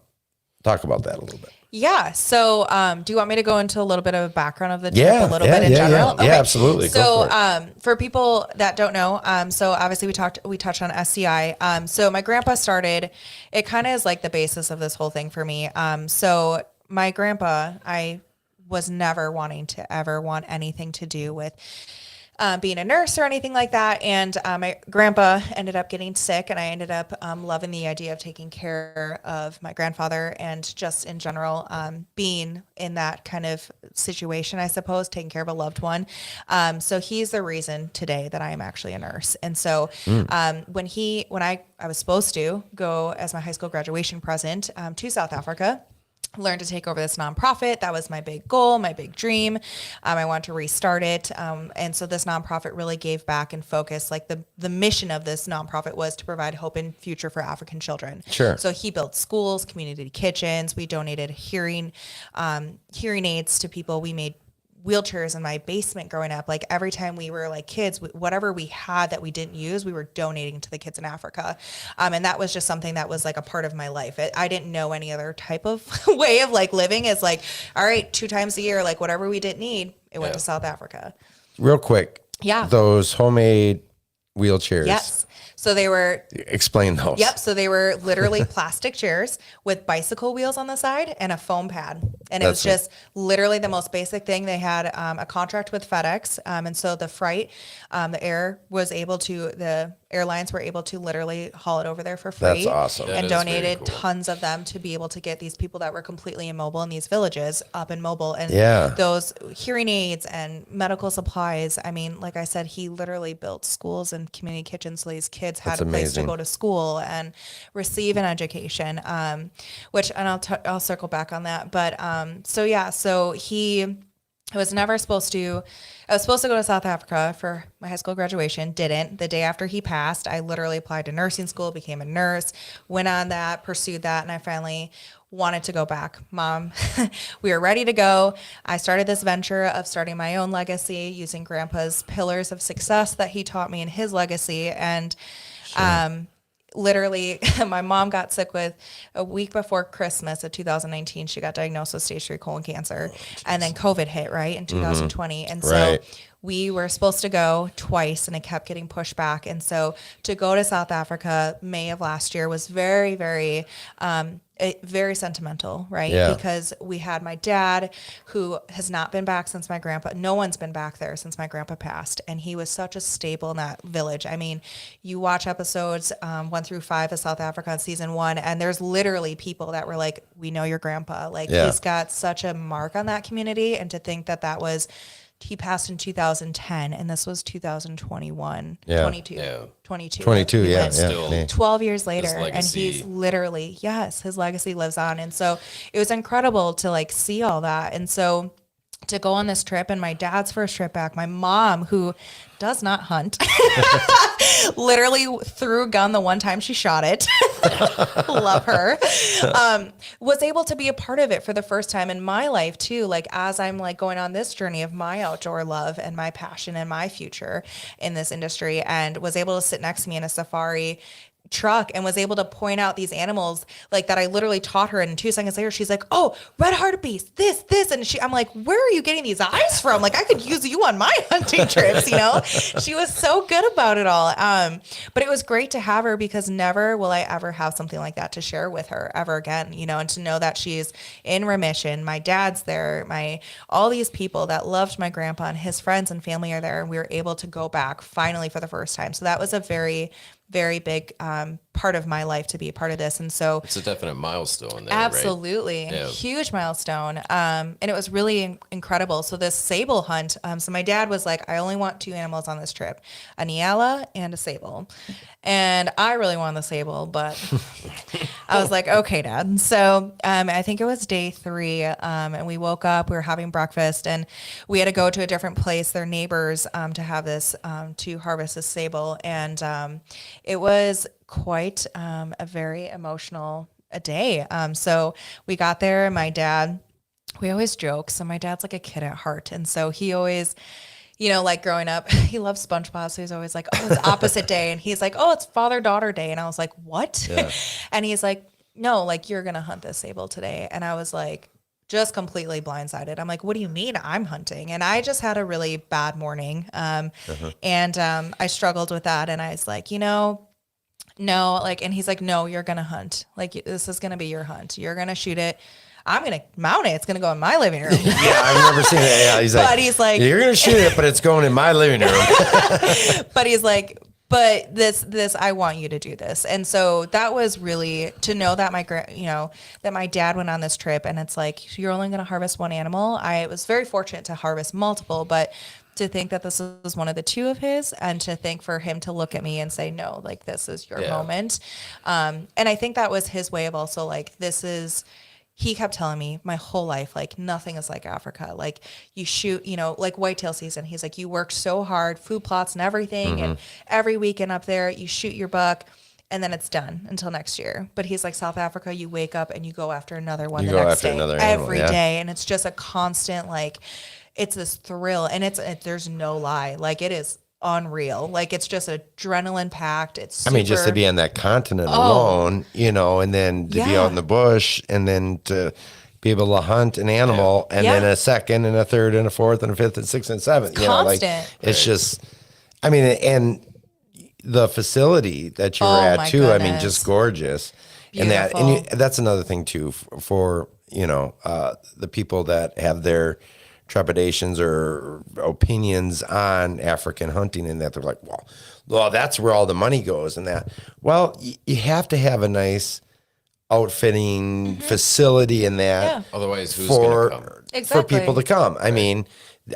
about that a little bit. Yeah. So, do you want me to go into a little bit of a background of the trip a little bit in general? Yeah, absolutely. So, Go for it. for people that don't know, so obviously we touched on SCI. So my grandpa started, it kind of is like the basis of this whole thing for me. So my grandpa, I was never wanting to ever want anything to do with being a nurse or anything like that. And my grandpa ended up getting sick, and I ended up loving the idea of taking care of my grandfather, and just in general, being in that kind of situation, I suppose, taking care of a loved one. So he's the reason today that I am actually a nurse. And so when I was supposed to go as my high school graduation present to South Africa, learn to take over this nonprofit. That was my big goal, my big dream. I wanted to restart it. And so this nonprofit really gave back and focused. Like the mission of this nonprofit was to provide hope and future for African children. Sure. So he built schools, community kitchens. We donated hearing aids to people. We made wheelchairs in my basement growing up. Like every time we were like kids, whatever we had that we didn't use, we were donating to the kids in Africa. And that was just something that was like a part of my life. I didn't know any other type of way of like living. It's like, all right, 2 times a year, like whatever we didn't need, it went to South Africa. Real quick. Yeah. Those homemade wheelchairs. Yes. So they were, Explain those. yep. So they were literally plastic chairs with bicycle wheels on the side and a foam pad. And it was just literally the most basic thing. They had a contract with FedEx. And so the freight, the airlines were able to literally haul it over there for free. That's awesome. That And is very donated cool. tons of them to be able to get these people that were completely immobile in these villages up and mobile. And Yeah. those hearing aids and medical supplies. I mean, like I said, he literally built schools and community kitchens so these kids had That's a place to amazing. go to school and receive an education. Which, and I'll circle back on that. But so he I was never supposed to. I was supposed to go to South Africa for my high school graduation. Didn't. The day after he passed, I literally applied to nursing school, became a nurse, went on that, pursued that, and I finally wanted to go back. Mom, we were ready to go. I started this venture of starting my own legacy using Grandpa's pillars of success that he taught me in his legacy. And literally, my mom got sick with a week before Christmas of 2019. She got diagnosed with stage 3 colon cancer. And then COVID hit, right, in 2020. And so Right. we were supposed to go twice, and it kept getting pushed back. And so to go to South Africa May of last year was very, very sentimental, right? Yeah. Because we had my dad, who has not been back since my grandpa. No one's been back there since my grandpa passed, and he was such a staple in that village. I mean, you watch episodes 1 through 5 of South Africa in season 1, and there's literally people that were like, "We know your grandpa." Like Yeah. he's got such a mark on that community, and to think that that was. He passed in 2010, and this was 2021, Yeah. 22, Yeah. 22. 22, He yeah, went yeah. Still- yeah. 12 years later, and legacy. he's literally, yes, his legacy lives on. And so it was incredible to like see all that. And so to go on this trip, and my dad's first trip back, my mom, who does not hunt, literally threw a gun the one time she shot it. Love her. Was able to be a part of it for the first time in my life too. Like as I'm like going on this journey of my outdoor love and my passion and my future in this industry, and was able to sit next to me in a safari truck and was able to point out these animals like that I literally taught her, and 2 seconds later she's like, "Oh, red hartebeest, this," and I'm like, "Where are you getting these eyes from? Like I could use you on my hunting trips," you know? She was so good about it all. But it was great to have her, because never will I ever have something like that to share with her ever again, you know, and to know that she's in remission. My dad's there, all these people that loved my grandpa and his friends and family are there, and we were able to go back finally for the first time. So that was a very, very big part of my life to be a part of this. And so It's a definite milestone there, absolutely Yeah. huge milestone. And it was really incredible. So this sable hunt, so my dad was like, "I only want 2 animals on this trip, a Niala and a sable." And I really wanted the sable, but I was like, "Okay, Dad." So I think it was day 3, and we woke up, we were having breakfast, and we had to go to a different place, their neighbors, to have this, to harvest this sable. And it was quite a very emotional day. So we got there, and my dad, we always joke. So my dad's like a kid at heart. And so he always, you know, like growing up, he loves SpongeBob. So he's always like, "Oh, it's opposite day." And he's like, "Oh, it's father-daughter day." And I was like, "What?" Yeah. And he's like, "No, like you're going to hunt this sable today." And I was like, just completely blindsided. I'm like, "What do you mean I'm hunting?" And I just had a really bad morning. And I struggled with that. And I was like, no, like, and he's like, "No, you're going to hunt. Like, this is going to be your hunt. You're going to shoot it. I'm going to mount it. It's going to go in my living room." Yeah, I've never seen that. Yeah, he's like, "You're gonna shoot it, but it's going in my living room." But he's like, "But this, I want you to do this." And so that was really to know that that my dad went on this trip, and it's like, you're only going to harvest 1 animal. I was very fortunate to harvest multiple, but to think that this was one of the 2 of his, and to think for him to look at me and say, "No, like this is your moment." And I think that was his way of also like, he kept telling me my whole life, like, nothing is like Africa. Like you shoot, like whitetail season. He's like, "You work so hard, food plots and everything. And every weekend up there, you shoot your buck, and then it's done until next year." But he's like, "South Africa, you wake up and you go after another one You the go next after day, another animal, every yeah. day." And it's just a constant, like, it's this thrill, and there's no lie. Like it is unreal. Like it's just adrenaline packed. It's super, I mean, just to be on that continent alone, and then to be Yeah. out in the bush, and then to be able to hunt an animal, and then Yeah. a second, and a third, and a fourth, and a fifth, and sixth, and seventh. constant. It's just, I mean, and the facility that you were Oh, at my too. I mean, goodness. just gorgeous. Beautiful. And that's another thing too for the people that have their trepidations or opinions on African hunting, and that they're like, well, that's where all the money goes, and that. Well, you have to have a nice outfitting facility in that. Yeah. Otherwise, who's going to come? For Exactly. people to come. I mean,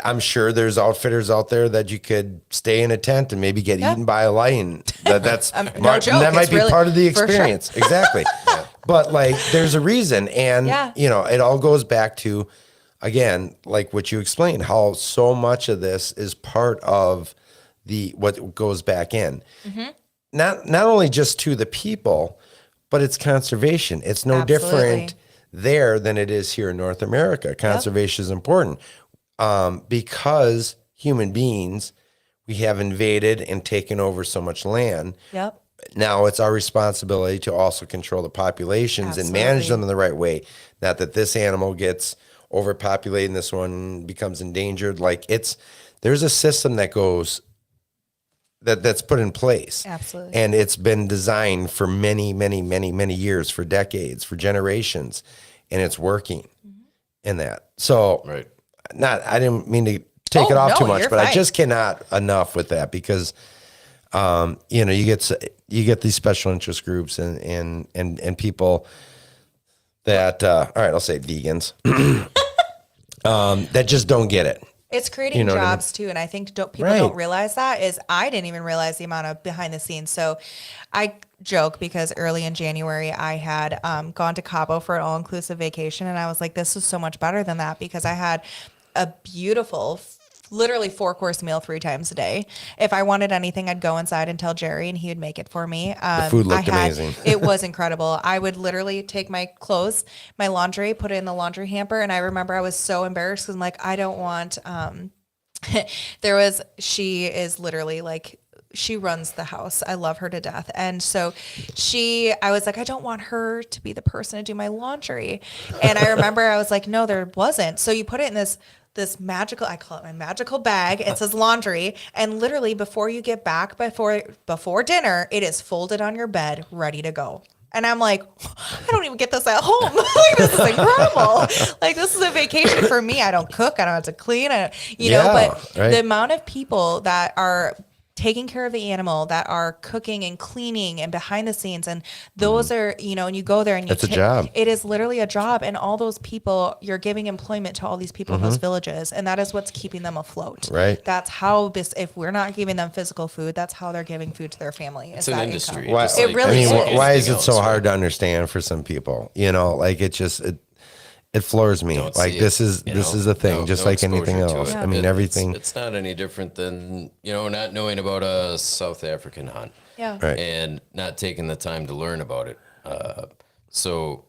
I'm sure there's outfitters out there that you could stay in a tent and maybe get eaten by a lion. That's no joke. that might It's be really- part of the for sure. experience. Exactly. But like, there's a reason, and Yeah. it all goes back to again, like what you explained, how so much of this is part of what goes back in. Not only just to the people, but it's conservation. It's no Absolutely. different there than it is here in North America. Conservation is important because human beings, we have invaded and taken over so much land. Yep. Now it's our responsibility to also control the populations and manage them in the right way. Not that this animal gets overpopulated and this one becomes endangered. Like there's a system that goes that's put in place. Absolutely. And it's been designed for many, many, many, many years, for decades, for generations, and it's working in that. So Right. I didn't mean to take it off too much, you're but fine. I just cannot enough with that because you get these special interest groups and people that all right, I'll say vegans that just don't get it. It's creating You know what I mean? jobs too, and I think people Right. don't realize that. Is I didn't even realize the amount of behind the scenes. So, I joke because early in January I had gone to Cabo for an all inclusive vacation, and I was like, "This is so much better than that," because I had a beautiful, literally 4-course meal 3 times a day. If I wanted anything, I'd go inside and tell Jerry, and he would make it for me. food looked amazing. It was incredible. I would literally take my clothes, my laundry, put it in the laundry hamper. And I remember I was so embarrassed because I'm like, I don't want, she is literally like, she runs the house. I love her to death. And so I was like, I don't want her to be the person to do my laundry. And I remember I was like, no, there wasn't. So you put it in this magical, I call it my magical bag. It says laundry. And literally before you get back, before dinner, it is folded on your bed, ready to go. And I'm like, I don't even get this at home. Like, this is incredible. Like, this is a vacation for me. I don't cook. I don't have to clean. But right. the amount of people that are taking care of the animal, that are cooking and cleaning and behind the scenes, and those are, and you go there and It's a job. It is literally a job, and all those people, you're giving employment to all these people in those villages, and that is what's keeping them afloat. Right. That's how if we're not giving them physical food, that's how they're giving food to their family. It's an industry. Why, just It like really anything is. why is it else, so right? hard to understand for some people? Like it floors me. Don't Like see this it, is you this know? is the thing, No- just no like anything exposure to else. it. I mean, It's- everything. It's not any different than not knowing about a South African hunt, Yeah. Right. and not taking the time to learn about it. So,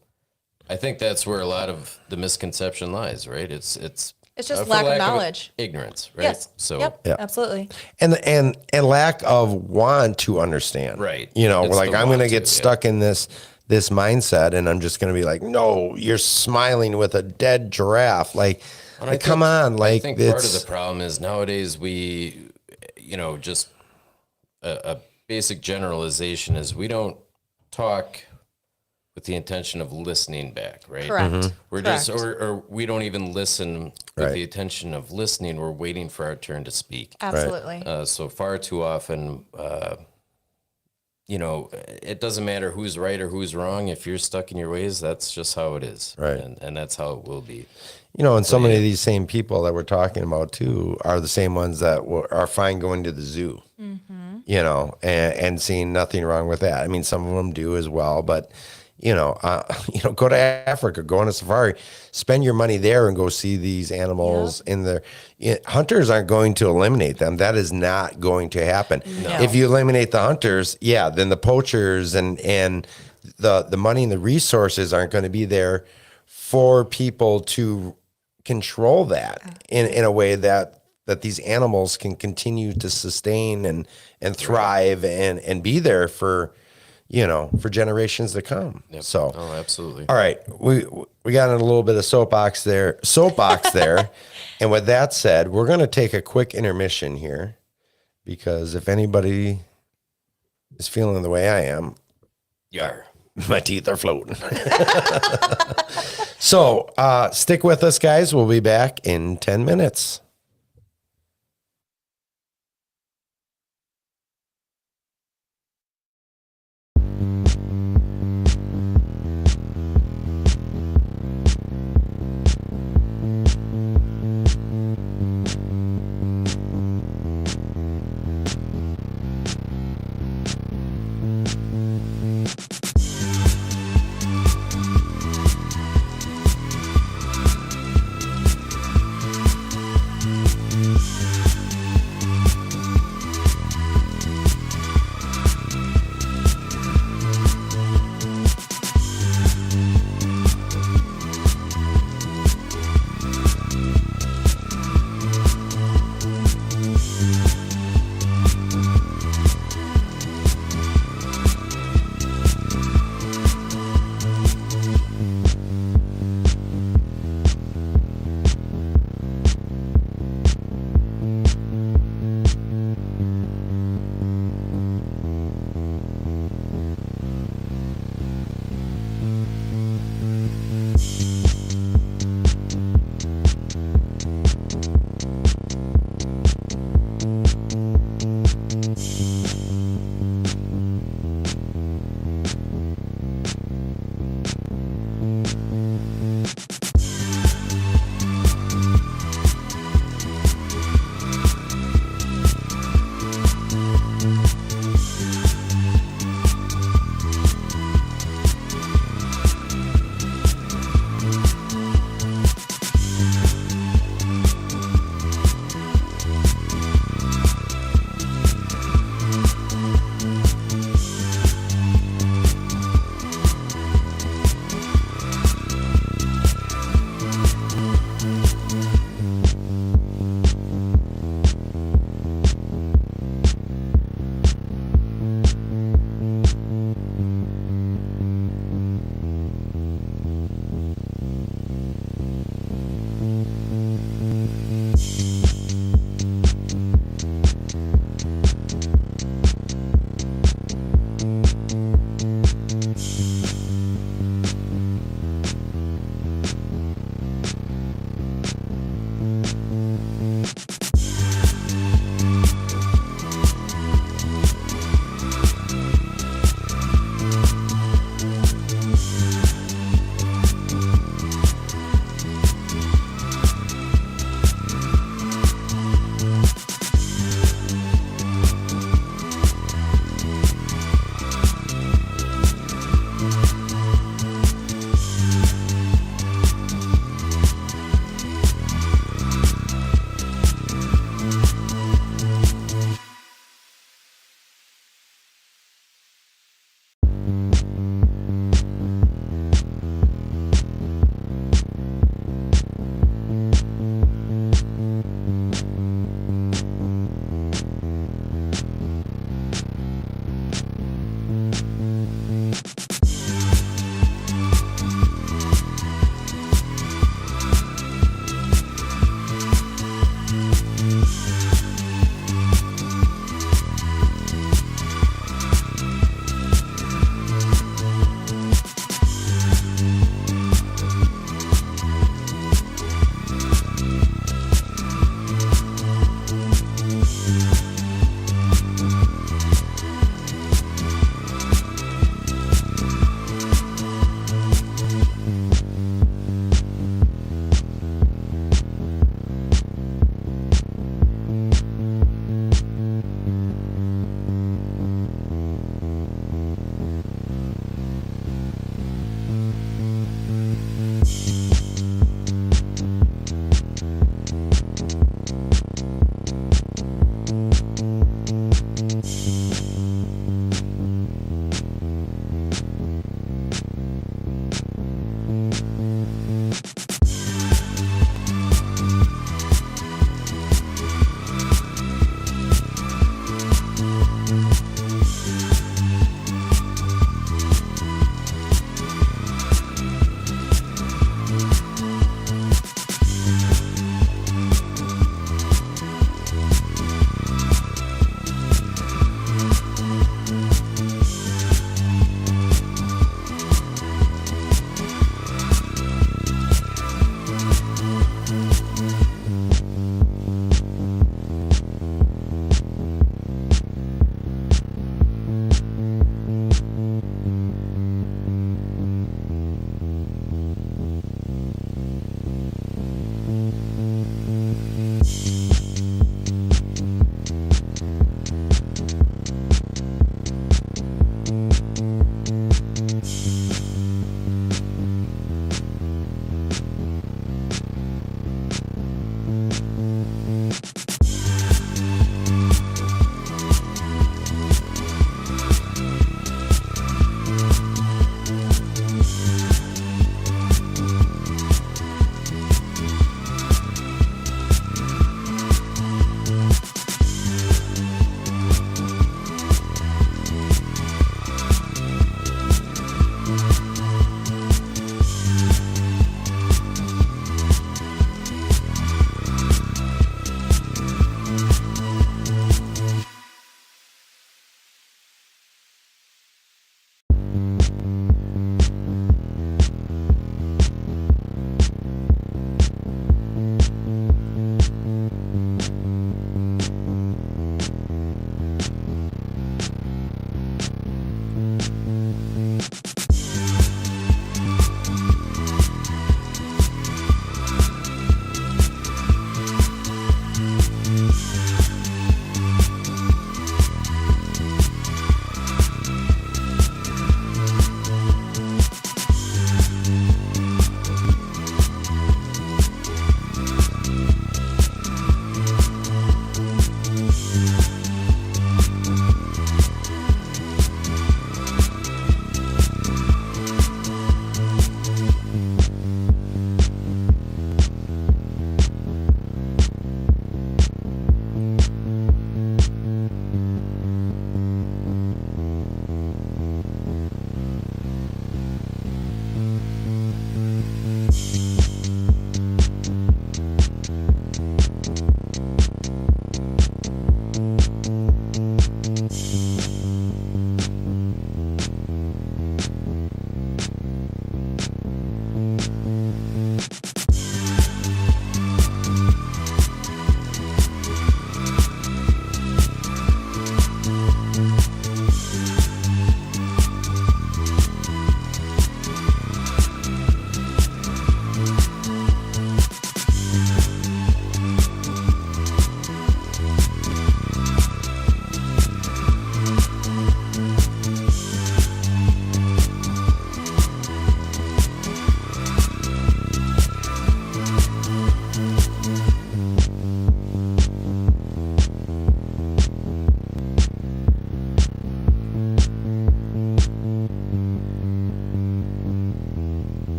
I think that's where a lot of the misconception lies. Right? It's just for lack of knowledge. ignorance. Right? Yes. So. Yep. Yeah. Absolutely. and lack of want to understand. Right. We're It's like, the I'm going to want get to, stuck in this mindset, and I'm just going to be like, no, you're smiling with a dead giraffe. Like, And come on, like I think part of it's the problem is nowadays we, just a basic generalization is we don't talk with the intention of listening back, right? Correct. We're Correct. just, or we don't even listen with Right. the intention of listening. We're waiting for our turn to speak. Absolutely. So far too often, it doesn't matter who's right or who's wrong. If you're stuck in your ways, that's just how it is. Right. And that's how it will be. and so many of these same people that we're talking about too are the same ones that are fine going to the zoo. And seeing nothing wrong with that. I mean, some of them do as well, but go to Africa, go on a safari, spend your money there and go see these animals in there. Hunters aren't going to eliminate them. That is not going to happen. No. If you eliminate the hunters, then the poachers and the money and the resources aren't going to be there for people to control that in a way that these animals can continue to sustain and thrive and be there for generations to come. So, Oh, absolutely. all right, we got in a little bit of soapbox there. And with that said, we're going to take a quick intermission here because if anybody is feeling the way I am, Yar. my teeth are floating. So, stick with us, guys. We'll be back in 10 minutes.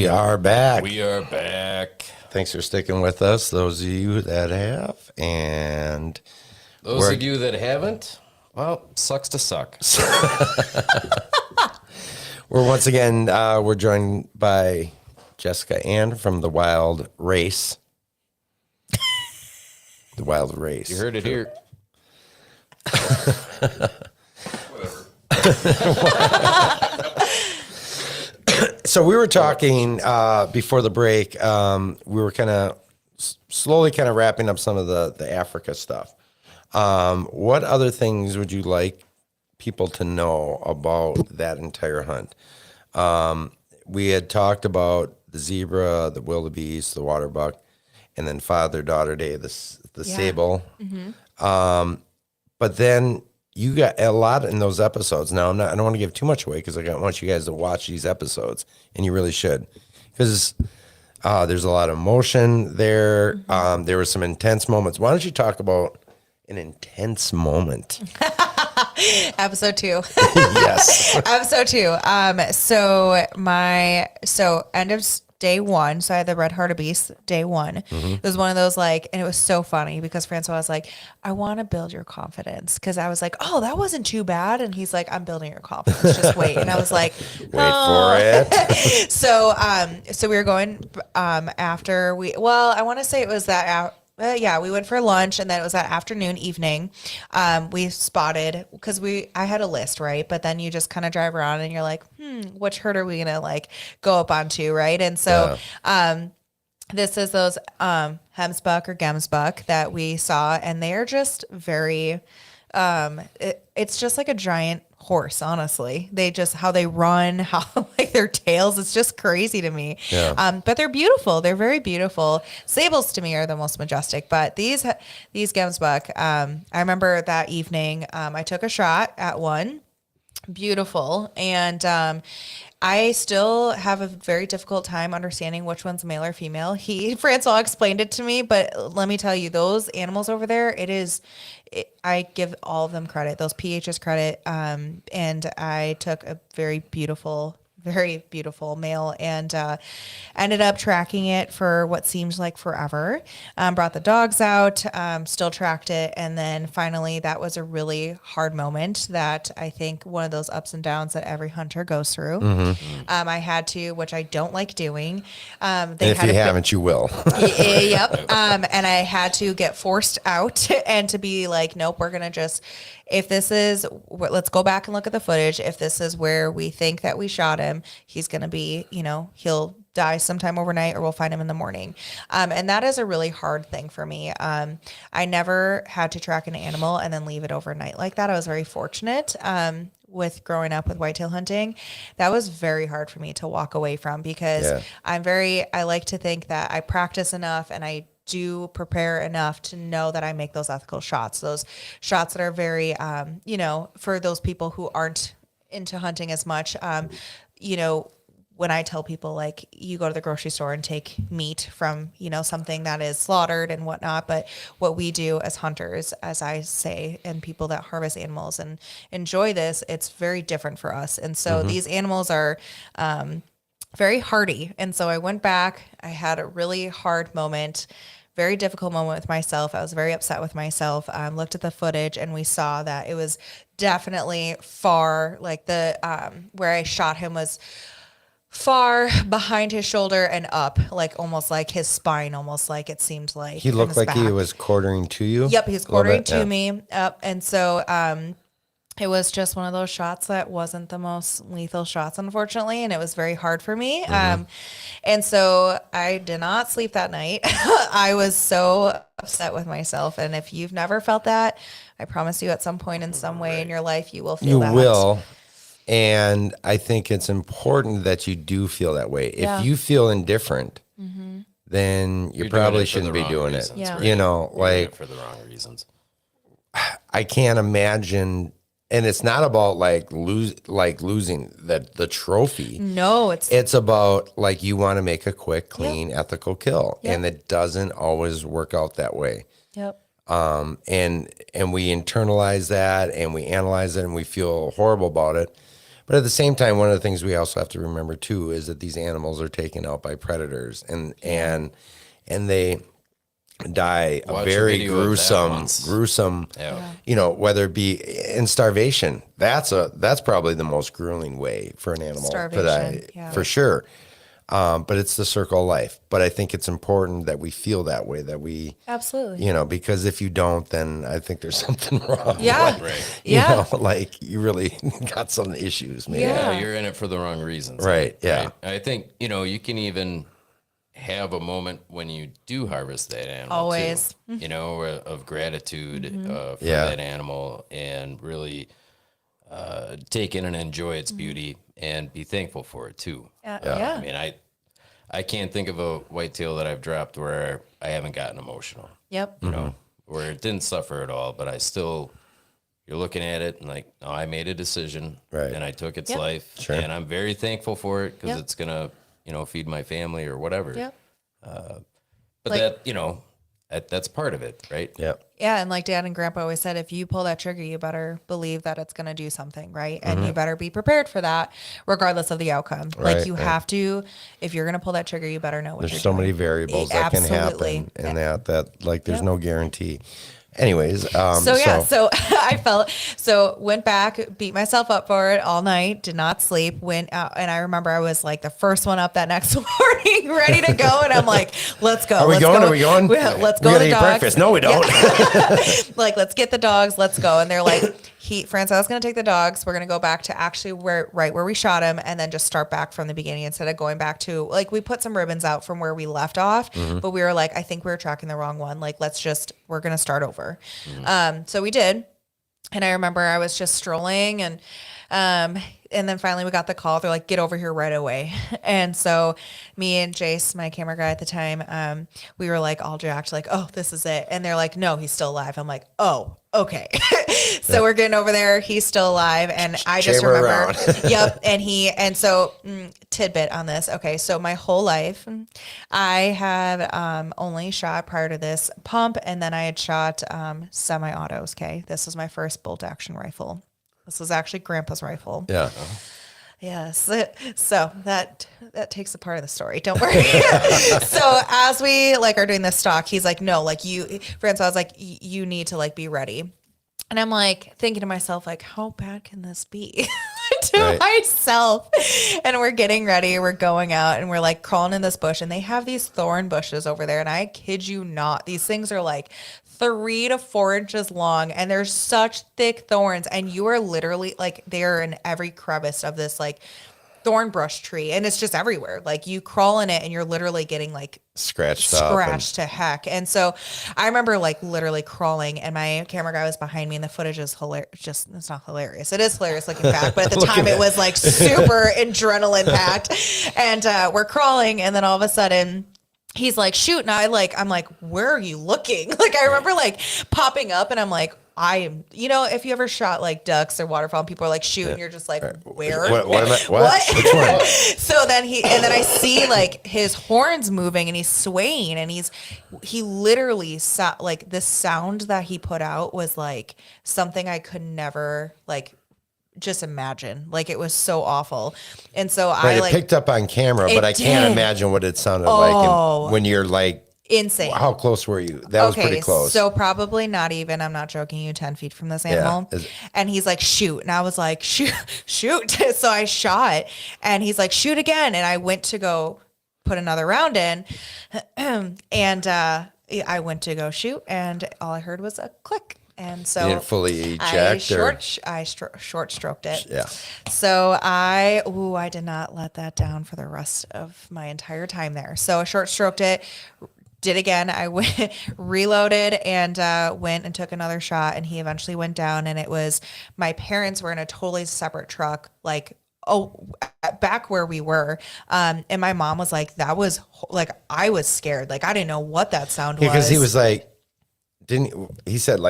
We are back. We are back. Thanks for sticking with us, those of you that have. And Those of you that haven't, well, sucks to suck. we're once again, we're joined by Jessica Ann from The Wild Race. The Wild Race. You heard it here. So we were talking before the break. We were kind of slowly wrapping up some of the Africa stuff. What other things would you like people to know about that entire hunt? We had talked about the zebra, the wildebeest, the water buck, and then father-daughter day, the sable. Mm-hmm. But then you got a lot in those episodes. Now, I don't want to give too much away because I want you guys to watch these episodes, and you really should, because there's a lot of emotion there. Mm-hmm. There were some intense moments. Why don't you talk about an intense moment? Episode 2. Yes. Episode 2. So end of day 1. So I had the red hartebeest day 1. Mm-hmm. It was one of those and it was so funny because Francois was like, I want to build your confidence. Cause I was like, oh, that wasn't too bad. And he's like, I'm building your confidence. Just wait. And I was like, Wait for it. so we were going, after I want to say it was that we went for lunch, and then it was that evening. We spotted, because I had a list, right? But then you just kind of drive around and you're like, which herd are we gonna go up onto, right? And so, this is those hemsbuck or gemsbuck that we saw, and they are just very, it's just like a giant horse, honestly. They just, how they run, how their tails, it's just crazy to me. Yeah. But they're beautiful. They're very beautiful. Sables to me are the most majestic, but these gemsbuck, I remember that evening, I took a shot at one. Beautiful. And I still have a very difficult time understanding which one's male or female. Francois explained it to me, but let me tell you, those animals over there, I give all of them credit, those PHs credit. And I took a very beautiful male and ended up tracking it for what seemed like forever. Brought the dogs out, still tracked it. And then finally, that was a really hard moment that I think one of those ups and downs that every hunter goes through. Mm-hmm. I had to, which I don't like doing. And if you haven't, you will. Yep. And I had to get forced out and to be like, nope, we're going to just, if this is, let's go back and look at the footage. If this is where we think that we shot him, he's going to be, he'll die sometime overnight, or we'll find him in the morning. And that is a really hard thing for me. I never had to track an animal and then leave it overnight like that. I was very fortunate. With growing up with whitetail hunting, that was very hard for me to walk away from, because I like to think that I practice enough and I do prepare enough to know that I make those ethical shots, those shots that are very, for those people who aren't into hunting as much, when I tell people, you go to the grocery store and take meat from, something that is slaughtered and whatnot. But what we do as hunters, as I say, and people that harvest animals and enjoy this, it's very different for us. And so these animals are very hardy. And so I went back, I had a really hard moment, very difficult moment with myself. I was very upset with myself. Looked at the footage and we saw that it was definitely far, where I shot him was far behind his shoulder and up, almost like his spine, almost like it seemed like He looked like he was quartering to you. Yep, he was quartering to me. And so it was just one of those shots that wasn't the most lethal shots, unfortunately, and it was very hard for me. And so I did not sleep that night. I was so upset with myself. And if you've never felt that, I promise you at some point in some way in your life, you will feel that. You will. And I think it's important that you do feel that way. If you feel indifferent, then you probably shouldn't be doing it. Yeah. Right? For the wrong reasons. I can't imagine, and it's not about losing the trophy. No, It's about you want to make a quick, clean, ethical kill, and it doesn't always work out that way. Yep. And we internalize that and we analyze it and we feel horrible about it. But at the same time, one of the things we also have to remember too is that these animals are taken out by predators, and they die a Watch a very video of that once. gruesome. Yeah. You know, whether it be in starvation, that's probably the most grueling way for an animal to die, for sure. But it's the circle of life. But I think it's important that we feel that way, that we Absolutely. you know, because if you don't, then I think there's something wrong. Yeah. Right. You know, like you really got some issues, maybe. Yeah, you're in it for the wrong reasons. Right. Yeah. Right? I think, you can even have a moment when you do harvest that animal. Always. Too, of gratitude for Yeah. that animal, and really take in and enjoy its beauty and be thankful for it too. Yeah. I mean, I can't think of a whitetail that I've dropped where I haven't gotten emotional. Yep. Where it didn't suffer at all, but I still, you're looking at it and like, no, I made a decision, Right. and I took its Yep. life, Sure. and I'm very thankful for it because Yep. it's gonna, feed my family or whatever. Yep. But Like- that's part of it, right? Yeah. Yeah, and like Dad and Grandpa always said, if you pull that trigger, you better believe that it's going to do something, right? And you better be prepared for that, regardless of the outcome. Right, Like you right. have to, if you're going to pull that trigger, you better know what There's you're so doing. many variables that can Absolutely. happen, and that like there's no guarantee. Anyways, So went back, beat myself up for it all night, did not sleep, went out, and I remember I was like the first one up that next morning, ready to go, and I'm like, let's go. Are we going? Are we going? Let's We go gotta to the eat dogs. breakfast. No, we don't. Like, let's get the dogs, let's go. And they're like, Francois going to take the dogs. We're going to go back to actually where we shot him, and then just start back from the beginning instead of going back to, like, we put some ribbons out from where we left off, but we were like, I think we were tracking the wrong one. Like, we're going to start over. So we did. And I remember I was just strolling, and then finally we got the call. They're like, get over here right away. And so me and Jace, my camera guy at the time, we were like all jacked, like, oh, this is it. And they're like, no, he's still alive. I'm like, oh, okay. So we're getting over there. He's still alive. And I just Chamber remember, around. yep. And so tidbit on this. Okay. So my whole life I had only shot prior to this pump. And then I had shot semi-autos. Okay. This was my first bolt action rifle. This was actually Grandpa's rifle. Yeah. Yes. So that takes a part of the story. Don't worry. So as we are doing this stock, he's like, no, Francois was like, you need to be ready. And I'm like thinking to myself, like, how bad can this be to myself? And we're getting ready. We're going out and we're like crawling in this bush, and they have these thorn bushes over there. And I kid you not, these things are like 3 to 4 inches long, and there's such thick thorns, and you are literally they're in every crevice of this thorn brush tree, and it's just everywhere. Like you crawl in it and you're literally getting Scratched to heck. And so I remember literally crawling, and my camera guy was behind me, and the footage is hilarious. It's not hilarious. It is hilarious looking back, but at the time it was super adrenaline packed. And we're crawling, and then all of a sudden he's like, shoot. And I'm like, where are you looking? I remember popping up, and I'm like, I am, if you ever shot ducks or waterfowl, and people are like, shoot, and you're just like, where? What am I? What? Which one? So then I see his horns moving, and he's swaying, and he literally the sound that he put out was something I could never just imagine. It was so awful. And so It picked up on camera, but I can't did. imagine what it sounded like when you're insane. how close were you? That was pretty close. So probably not even, I'm not joking you, 10 feet from this animal. And he's like, shoot. And I was like, shoot. So I shot, and he's like, shoot again. And I went to go put another round in. And I went to go shoot, and all I heard was a click. And so you didn't fully eject, I short stroked it. Yeah. So I did not let that down for the rest of my entire time there. So I short stroked it, did again. I went, reloaded, and went and took another shot, and he eventually went down. And it was, my parents were in a totally separate truck, back where we were. And my mom was like, that was I was scared. I didn't know what that sound was. Because he was he said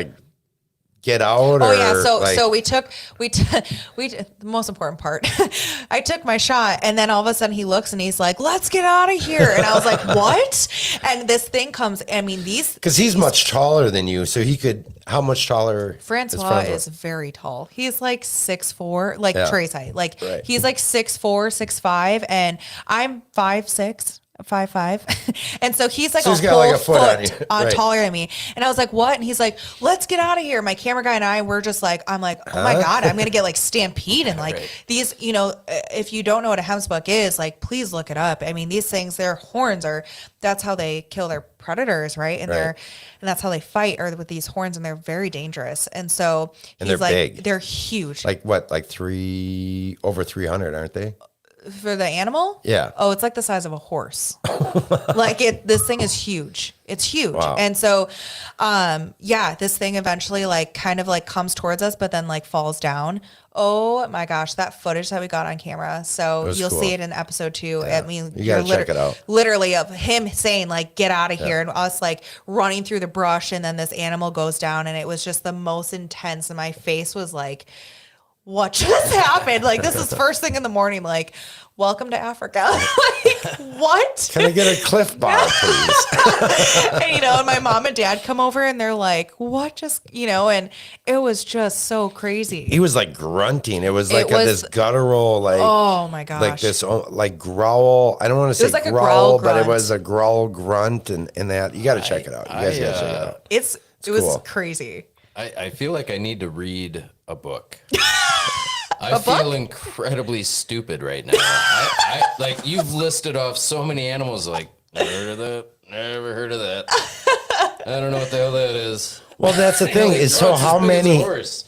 get out? Oh or, yeah, so like, so the most important part. I took my shot, and then all of a sudden he looks and he's like, "Let's get out of here!" And I was like, "What?" And this thing comes. I mean, because he's much taller than you, so he could. How much taller? Francois is very tall. He's like 6'4", like Yeah. Trey's height. Like Right. he's like 6'4", 6'5", and I'm 5'6". 5'5", and so he's like So a he's got whole like a foot on you. Right. taller than me. And I was like, "What?" And he's like, "Let's get out of here." My camera guy and I were just like, "I'm like, oh my god, I'm gonna get like stampede." And like these, if you don't know what a hemsbuck is, like please look it up. I mean, these things, their horns that's how they kill their predators, right? And Right. that's how they fight, or with these horns, and they're very dangerous. And so And he's they're like, big. they're huge. Like what? Like over 300, aren't they? For the animal? Yeah. Oh, it's like the size of a horse. This thing is huge. It's huge. Wow. And so, this thing eventually like kind of like comes towards us, but then like falls down. Oh my gosh, that footage that we got on camera. So was you'll cool. see it in episode 2. I mean, You gotta check it out. Literally of him saying like, "Get out of here," and us like running through the brush, and then this animal goes down, and it was just the most intense. And my face was like, what just happened? Like, this is first thing in the morning, like, welcome to Africa. Like, what? Can I get a Cliff Bar, please? And, and my mom and dad come over and they're like, what just, and it was just so crazy. He was like grunting. It was like It was- this guttural, like, Oh my gosh. like this, like growl. I don't want to say was like a growl, growl but it grunt. was a growl grunt, and that you got to check it out. You guys got to check it out. It was cool. crazy. I feel like I need to read a book. I feel incredibly stupid right now. I like you've listed off so many animals. Like never heard of that. Never heard of that. I don't know what the hell that is. Well, that's the thing is, so It's as how big as a many horse.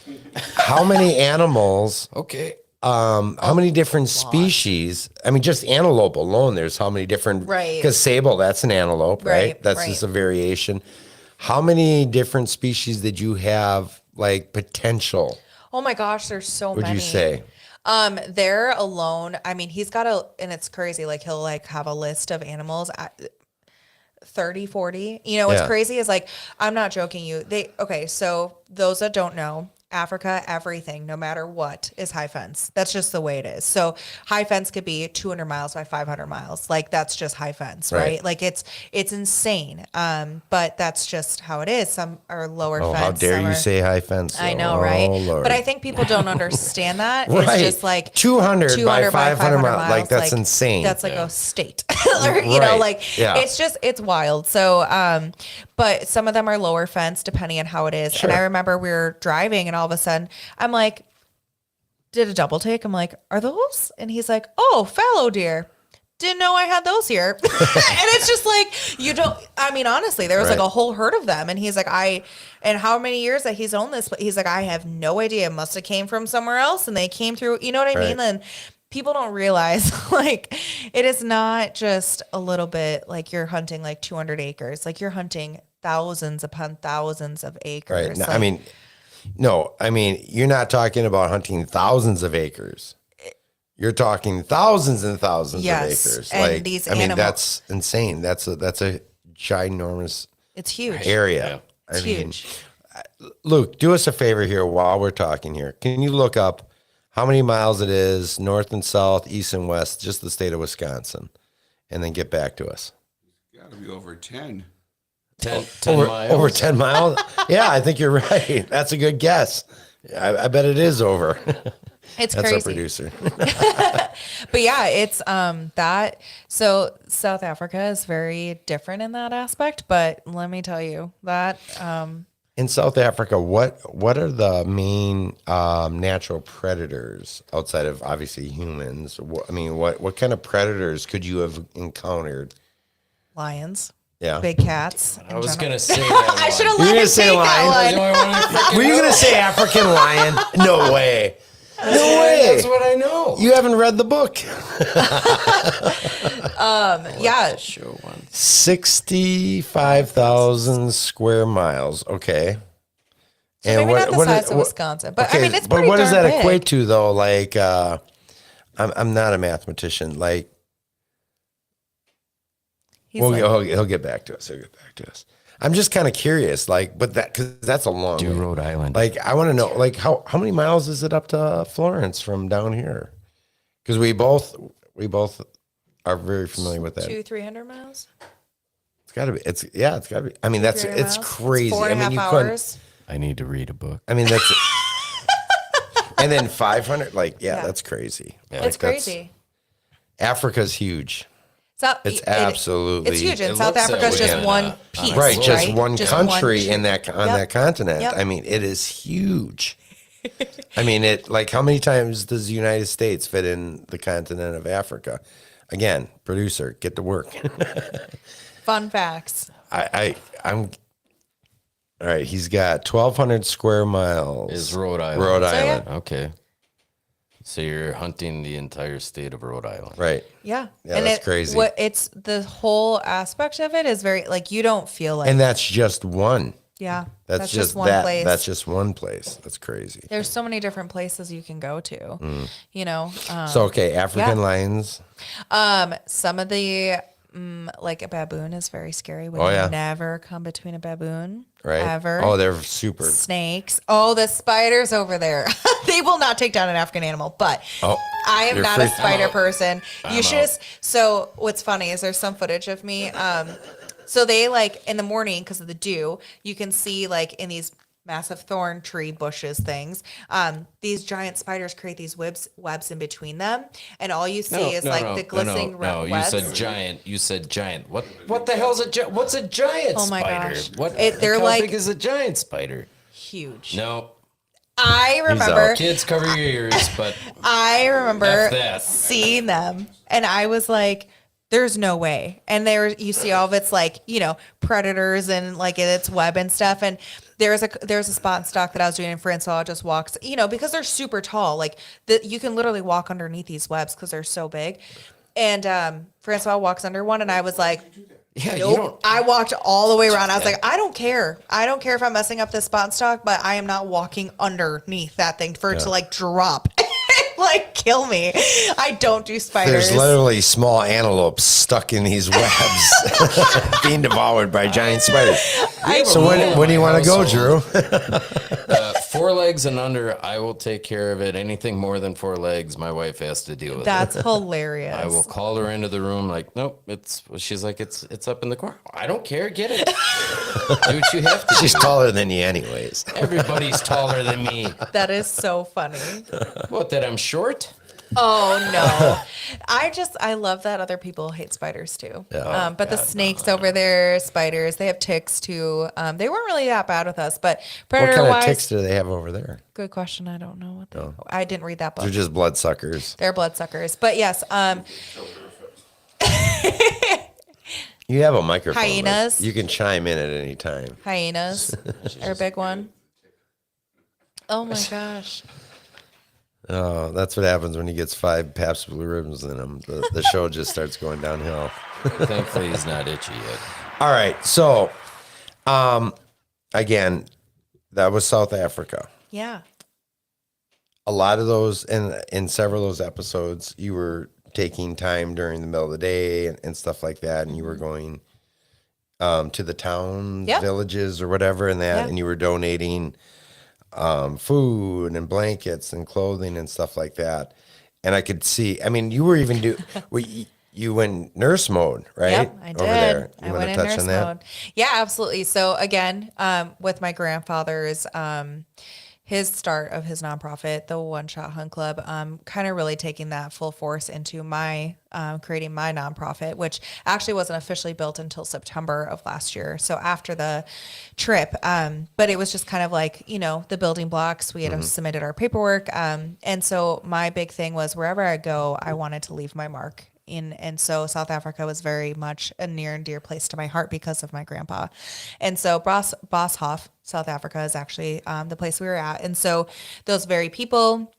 animals? Okay. How many different species? I mean, just antelope alone. There's how many different? Right. Because sable, that's an antelope, right? Right, That's right. just a variation. How many different species did you have, like potential? Oh my gosh, there's so Would many. you say? They're alone. I mean, he's got and it's crazy. Like he'll like have a list of animals at 30, 40. What's Yeah. crazy is like, I'm not joking you. So those that don't know, Africa, everything, no matter what, is high fence. That's just the way it is. So high fence could be 200 miles by 500 miles. Like that's just high fence, right? Right. Like it's insane. But that's just how it is. Some are lower Oh, fence. how dare some you are- say high fence? I know, Oh, right? Lord. But I think people don't understand that. Right. It's just like 200 by 500 miles. Like, that's insane. That's like a state. Or, Right. like Yeah. it's wild. So, but some of them are lower fence depending on how it is. Sure. And I remember we were driving and all of a sudden I'm like, did a double take. I'm like, are those? And he's like, oh, fallow deer. Didn't know I had those here. And it's just like, honestly, there was like Right. a whole herd of them. And he's like, and how many years that he's owned this, but he's like, I have no idea. It must have came from somewhere else and they came through, you know what I mean? Right. And people don't realize like, it is not just a little bit like you're hunting like 200 acres, like you're hunting thousands upon thousands of acres. Right. No, Like, I mean, you're not talking about hunting thousands of acres. You're talking thousands and thousands Yes, of acres. and Like, these I mean, animal- that's insane. That's a ginormous it's huge. area. It's I mean, huge. Luke, do us a favor here while we're talking here. Can you look up how many miles it is, north and south, east and west, just the state of Wisconsin, and then get back to us? Got to be over 10. 10 Over, miles. over 10 miles? Yeah, I think you're right. That's a good guess. I bet it is over. It's That's crazy. our producer. But yeah, it's that. So South Africa is very different in that aspect. But let me tell you that In South Africa, what are the main natural predators outside of obviously humans? What kind of predators could you have encountered? lions, Yeah. big cats. I was gonna say I that. should have You were let gonna him say take lion? that one. Were you gonna say African lion? No way. No way. That's what I know. You haven't read the book. Yeah, Show one. 65,000 square miles. Okay. so maybe not the size of Wisconsin, but I mean it's pretty what does darn that big. equate to though? Like, I'm not a mathematician. Like, He's like, he'll get back to us. He'll get back to us. I'm just kind of curious, like, but because that's a long Do way. Rhode Island. Like, I want to know, like, how many miles is it up to Florence from down here? Because we both are very familiar with that. 300 miles. It's got to be. It's got to be. I mean, it's 300 miles? crazy. It's 4.5 I mean, you couldn't. hours. I need to read a book. I mean, that's. And then 500, like, Yeah. that's crazy. Yeah. Like, It's crazy. Africa's huge. It's absolutely. It's huge. And it South looks that Africa's way just on one a- piece, Right, just right? one country one- in that on Yep. that continent. Yep. I mean, it is huge. I mean, it like how many times does the United States fit in the continent of Africa? Again, producer, get to work. Fun facts. I'm all right. He's got 1,200 square miles. Is Rhode Island. Rhode yeah. Island, Okay. So you're hunting the entire state of Rhode Island. right? Yeah. Yeah, that's crazy. What it's the whole aspect of it is very like you don't feel like And that's just one. yeah. That's just one that. place. That's just one place. That's crazy. There's so many different places you can go to. Mm. You know. So okay, African yeah. lions. Some of the like a baboon is very scary. Would Oh, yeah. never come between a baboon. Right. Ever. Oh, they're super. Snakes. Oh, the spiders over there. They will not take down an African animal, but Oh, I am you're not a free- spider person. You should out. just, so what's funny is there's some footage of me. So they like in the morning because of the dew, you can see like in these massive thorn tree bushes things, these giant spiders create these webs in between them. And all you see is the glistening No, you webs. said giant. You said giant. What the hell's what's a giant Oh my spider? gosh. What? They're how like- big is a giant spider? Huge. No. I remember. Kids, cover your ears. But I remember F that. seeing them, and I was like, "There's no way." And you see all of its like predators and like in its web and stuff. And there's a spot in stock that I was doing, and Francois just walks, because they're super tall. Like you can literally walk underneath these webs because they're so big. And Francois walks under one, and I was like. yeah, you Nope. don't. I walked all the way around. I was like, I don't care. I don't care if I'm messing up this spot in stock, but I am not walking underneath that thing for it to like drop, like kill me. I don't do spiders. There's literally small antelopes stuck in these webs, being devoured by giant spiders. So when do you want to go, Drew? 4 legs and under, I will take care of it. Anything more than 4 legs, my wife has to deal with That's it. hilarious. I will call her into the room like, nope, she's like, it's up in the corner. I don't care, get it. Do what you have to She's do. taller than you, anyways. Everybody's taller than me. That is so funny. What, that I'm short? Oh no. I love that other people hate spiders too. Yeah. But the snakes over there, spiders, they have ticks too. They weren't really that bad with us, but What predator kind of wise, ticks do they have over there? good question. I don't know what I didn't read that book. They're just bloodsuckers. They're bloodsuckers. But yes, You have a microphone. Hyenas. You can chime in at any time. hyenas are a big one. Oh my gosh. Oh, that's what happens when he gets 5 Pabst Blue Ribbons in him. The show just starts going downhill. Thankfully, he's not itchy yet. All right. So, again, that was South Africa. Yeah. A lot of those, in several of those episodes, you were taking time during the middle of the day and stuff like that, and you were going to the towns, Yep. villages, or whatever, Yeah. and you were donating food and blankets and clothing and stuff like that. And I could see, I mean, you were even you went nurse mode, right? Yep, I did. Over there. You I want went to in touch nurse on that? mode. Yeah, absolutely. So again, with my grandfather's his start of his nonprofit, the One Shot Hunt Club, kind of really taking that full force into my creating my nonprofit, which actually wasn't officially built until September of last year. So after the trip, but it was just kind of like, the building blocks. We had submitted our paperwork. And so my big thing was wherever I go, I wanted to leave my mark. And so South Africa was very much a near and dear place to my heart because of my grandpa. And so Boshoff, South Africa, is actually the place we were at. And so those very people,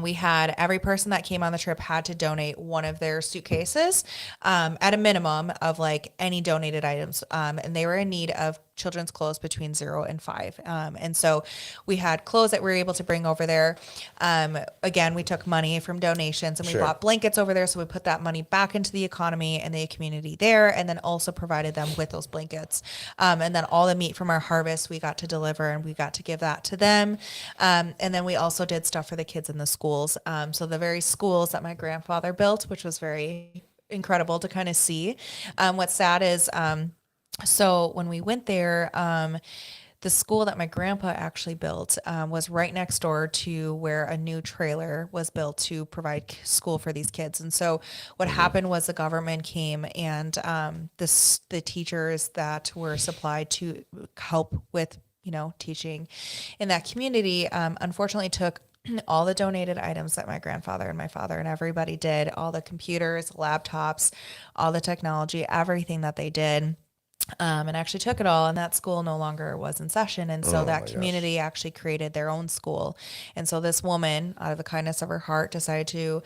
we had every person that came on the trip had to donate one of their suitcases at a minimum of like any donated items. And they were in need of children's clothes between 0 and 5. And so we had clothes that we were able to bring over there. Again, we took money from donations and we bought blankets over there. So we put that money back into the economy and the community there, and then also provided them with those blankets. And then all the meat from our harvest, we got to deliver and we got to give that to them. And then we also did stuff for the kids in the schools. So the very schools that my grandfather built, which was very incredible to kind of see. What's sad is, so when we went there, the school that my grandpa actually built was right next door to where a new trailer was built to provide school for these kids. And so what happened was the government came and the teachers that were supplied to help with, teaching in that community, unfortunately took all the donated items that my grandfather and my father and everybody did, all the computers, laptops, all the technology, everything that they did. And actually took it all, and that school no longer was in session. And so that community actually created their own school. And so this woman, out of the kindness of her heart, decided to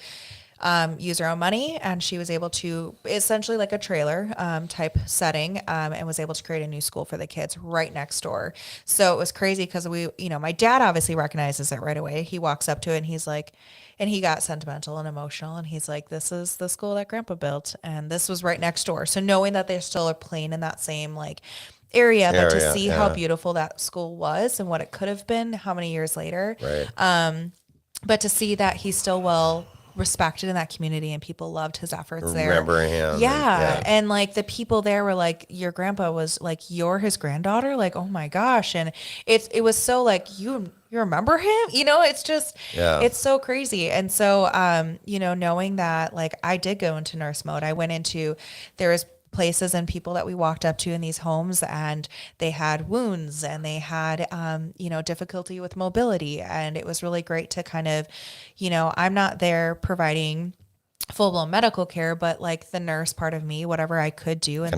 use her own money, and she was able to essentially like a trailer type setting, and was able to create a new school for the kids right next door. So it was crazy because my dad obviously recognizes it right away. He walks up to it and he's like, and he got sentimental and emotional, and he's like, this is the school that Grandpa built, and this was right next door. So knowing that they still are playing in that same area, but to see how beautiful that school was and what it could have been, how many years later, but to see that he's still well respected in that community and people loved his efforts there. Remember him. And the people there were like, your grandpa was like, you're his granddaughter. Like, oh my gosh. And it was so like, you remember him, it's just, it's so crazy. And so, knowing that I did go into nurse mode, I went into, there was places and people that we walked up to in these homes, and they had wounds and they had, difficulty with mobility. And it was really great to kind of, I'm not there providing full-blown medical care, but the nurse part of me, whatever I could do, and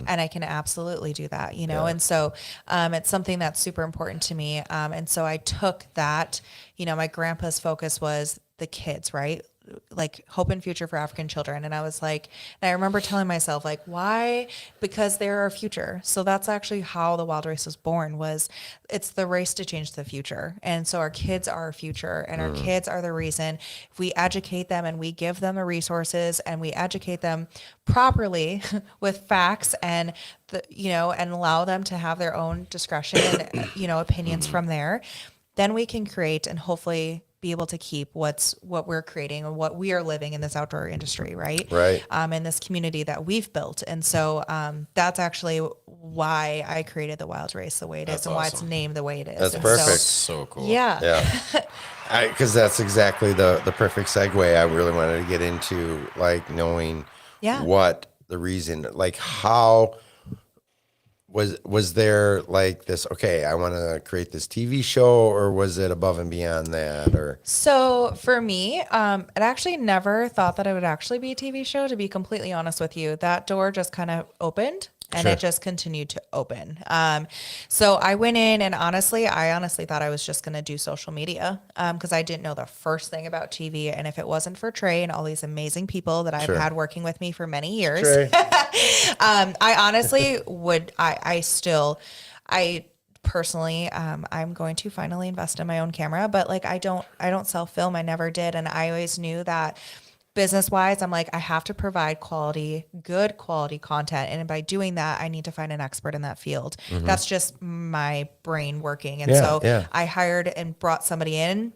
and I can absolutely do that, And so, it's something that's super important to me. And so I took that, my grandpa's focus was the kids, right? Hope and future for African children. And I was and I remember telling myself why? Because they're our future. So that's actually how the Wild Race was born, it's the race to change the future. And so our kids are our future, and our kids are the reason. If we educate them and we give them the resources and we educate them properly with facts and and allow them to have their own discretion and, opinions from there, then we can create and hopefully be able to keep what we're creating and what we are living in this outdoor industry, right? In this community that we've built. And so that's actually why I created the Wild Race the way it is, and why it's named the way it is. That's and perfect. So cool. Yeah. Because that's exactly the perfect segue. I really wanted to get into knowing what the reason, how was there this, okay, I want to create this TV show, or was it above and beyond that? Or so for me, it actually never thought that it would actually be a TV show, to be completely honest with you. That door just kind of opened. And it just continued to open. So I went in, and I honestly thought I was just going to do social media, because I didn't know the first thing about TV. And if it wasn't for Trey and all these amazing people that I've had working with me for many years, I honestly would, I personally, I'm going to finally invest in my own camera, but I don't sell film. I never did. And I always knew that business wise, I'm I have to provide good quality content. And by doing that, I need to find an expert in that field. That's just my brain working. And I hired and brought somebody in,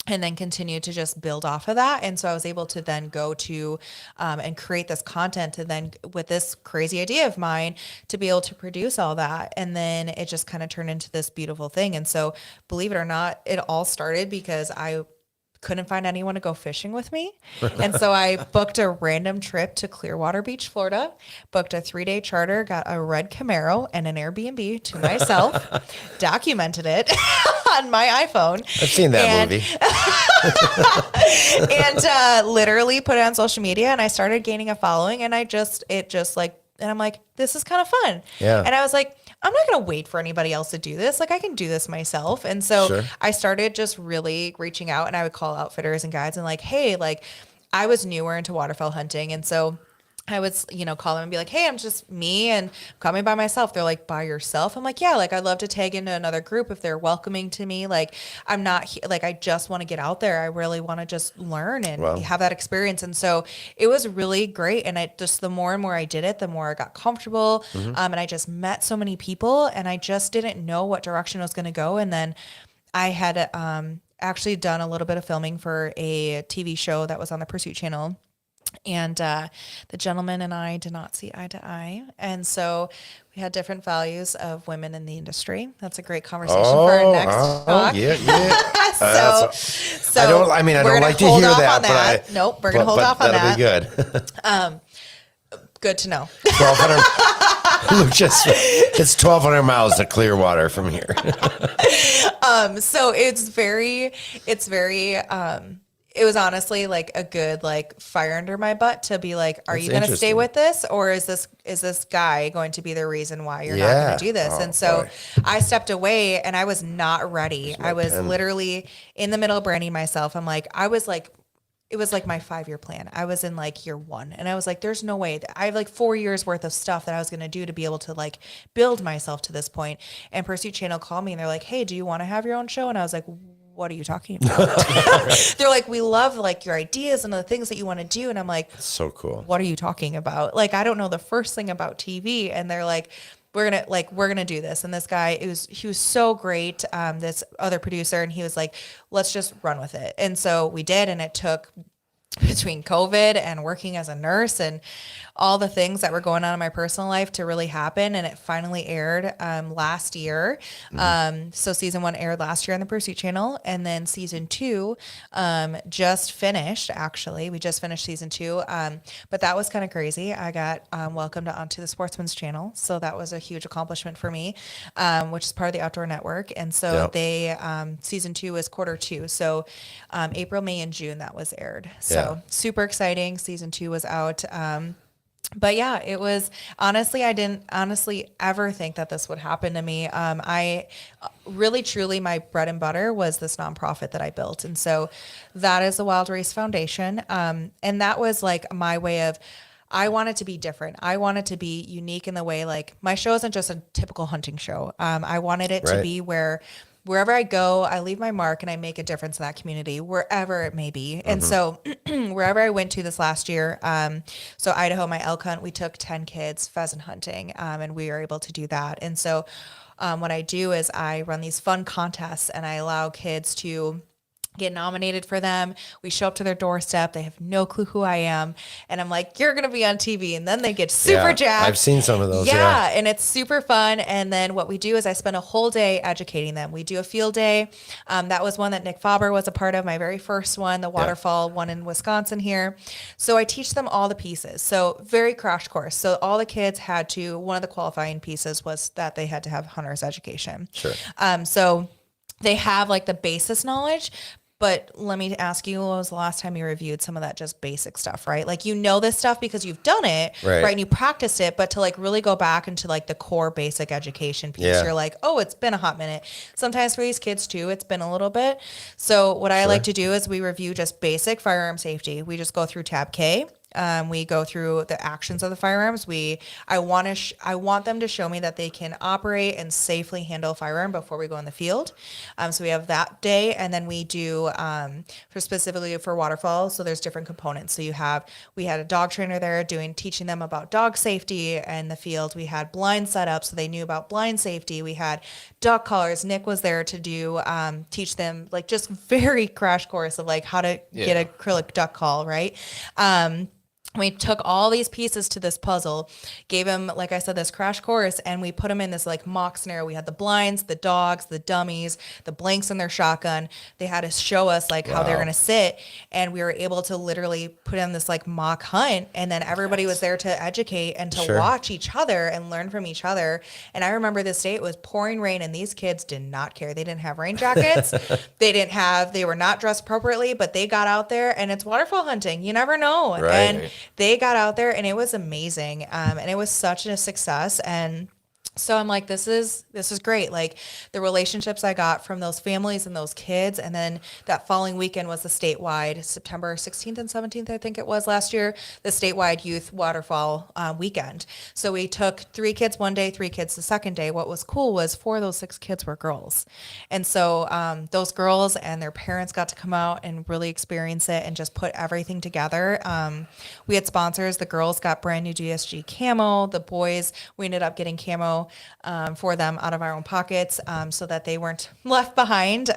and then continued to just build off of that. And so I was able to then go to and create this content, to then, with this crazy idea of mine, to be able to produce all that. And then it just kind of turned into this beautiful thing. And so, believe it or not, it all started because I couldn't find anyone to go fishing with me. And so I booked a random trip to Clearwater Beach, Florida, booked a 3-day charter, got a red Camaro and an Airbnb to myself, documented it on my iPhone. I've seen that movie. And literally put it on social media, and I started gaining a following, and and I'm like, this is kind of fun. Yeah. And I was like, I'm not going to wait for anybody else to do this. I can do this myself. And so I started just really reaching out, and I would call outfitters and guides and hey, I was newer into waterfowl hunting. And so I would, call them and be like, hey, I'm just me and coming by myself. They're like, by yourself? I'm like, yeah, like I'd love to tag into another group if they're welcoming to me. Like I'm not like, I just want to get out there. I really want to just learn and have that experience. And so it was really great. And I just, the more and more I did it, the more I got comfortable. And I just met so many people and I just didn't know what direction I was going to go. And then I had actually done a little bit of filming for a TV show that was on the Pursuit Channel. And the gentleman and I did not see eye to eye. And so we had different values of women in the industry. That's a great conversation for our next talk. Yeah. So I don't like to hear that, but nope, we're going to hold off on that. That'll be good. Good to know. 1,200. Lucas, it's 1,200 miles to Clearwater from here. So it was honestly like a good like fire under my butt to be like, are you going to stay with this, or is this guy going to be the reason why you're not going to do this? And so I stepped away and I was not ready. I was literally in the middle of branding myself. It was like my 5-year plan. I was in like year 1 and I was like, there's no way I have like 4 years worth of stuff that I was going to do to be able to like build myself to this point. And Pursuit Channel called me and they're like, hey, do you want to have your own show? And I was like, what are you talking about? They're like, we love like your ideas and the things that you want to do. And I'm like, so cool. What are you talking about? Like, I don't know the first thing about TV. And they're like, we're going to do this. And this guy, he was so great. This other producer, and he was like, let's just run with it. And so we did. And it took between COVID and working as a nurse and all the things that were going on in my personal life to really happen. And it finally aired last year. So season 1 aired last year on the Pursuit Channel. And then season 2 just finished, actually. We just finished season 2. But that was kind of crazy. I got welcomed onto the Sportsman's Channel. So that was a huge accomplishment for me, which is part of the Outdoor Network. And so season 2 is quarter 2. So April, May, and June that was aired. So super exciting. Season 2 was out. But yeah, it was honestly, I didn't honestly ever think that this would happen to me. I really, truly, my bread and butter was this nonprofit that I built. And so that is the Wild Race Foundation. And that was like my way of, I wanted to be different. I wanted to be unique in the way, like my show isn't just a typical hunting show. I wanted it to be wherever I go, I leave my mark and I make a difference in that community, wherever it may be. And so wherever I went to this last year, so Idaho, my elk hunt, we took 10 kids pheasant hunting, and we were able to do that. And so what I do is I run these fun contests and I allow kids to get nominated for them. We show up to their doorstep. They have no clue who I am. And I'm like, you're going to be on TV. And then they get super jacked. I've seen some of those. Yeah. And it's super fun. And then what we do is I spend a whole day educating them. We do a field day. That was one that Nick Faber was a part of, my very first one, the waterfall one in Wisconsin here. So I teach them all the pieces. So very crash course. So all the kids had to, one of the qualifying pieces was that they had to have hunter's education. Sure. So they have like the basis knowledge. But let me ask you, when was the last time you reviewed some of that just basic stuff, right? Like, you know this stuff because you've done it, right? And you practiced it, but to like really go back into like the core basic education piece, you're like, oh, it's been a hot minute. Sometimes for these kids too, it's been a little bit. So what I like to do is we review just basic firearm safety. We just go through tab K. We go through the actions of the firearms. I want them to show me that they can operate and safely handle a firearm before we go in the field. So we have that day, and then we do specifically for waterfall. So there's different components. So we had a dog trainer there teaching them about dog safety in the field. We had blind set up, so they knew about blind safety. We had duck collars. Nick was there to teach them like just very crash course of like how to get an acrylic duck call, right? We took all these pieces to this puzzle, gave him, like I said, this crash course, and we put them in this like mock scenario. We had the blinds, the dogs, the dummies, the blanks in their shotgun. They had to show us like how they're going to sit, and we were able to literally put in this like mock hunt, and then everybody was there to educate and to watch each other and learn from each other. And I remember this day, it was pouring rain, and these kids did not care. They didn't have rain jackets. They were not dressed appropriately, but they got out there, and it's waterfall hunting. You never know. Right. And they got out there and it was amazing. And it was such a success. And So I'm like, this is great. Like the relationships I got from those families and those kids. And then that following weekend was the statewide September 16th and 17th, I think it was last year, the statewide youth waterfall weekend. So we took 3 kids one day, 3 kids the second day. What was cool was 4 of those 6 kids were girls. And so those girls and their parents got to come out and really experience it and just put everything together. We had sponsors. The girls got brand new GSG camo. The boys, we ended up getting camo for them out of our own pockets so that they weren't left behind.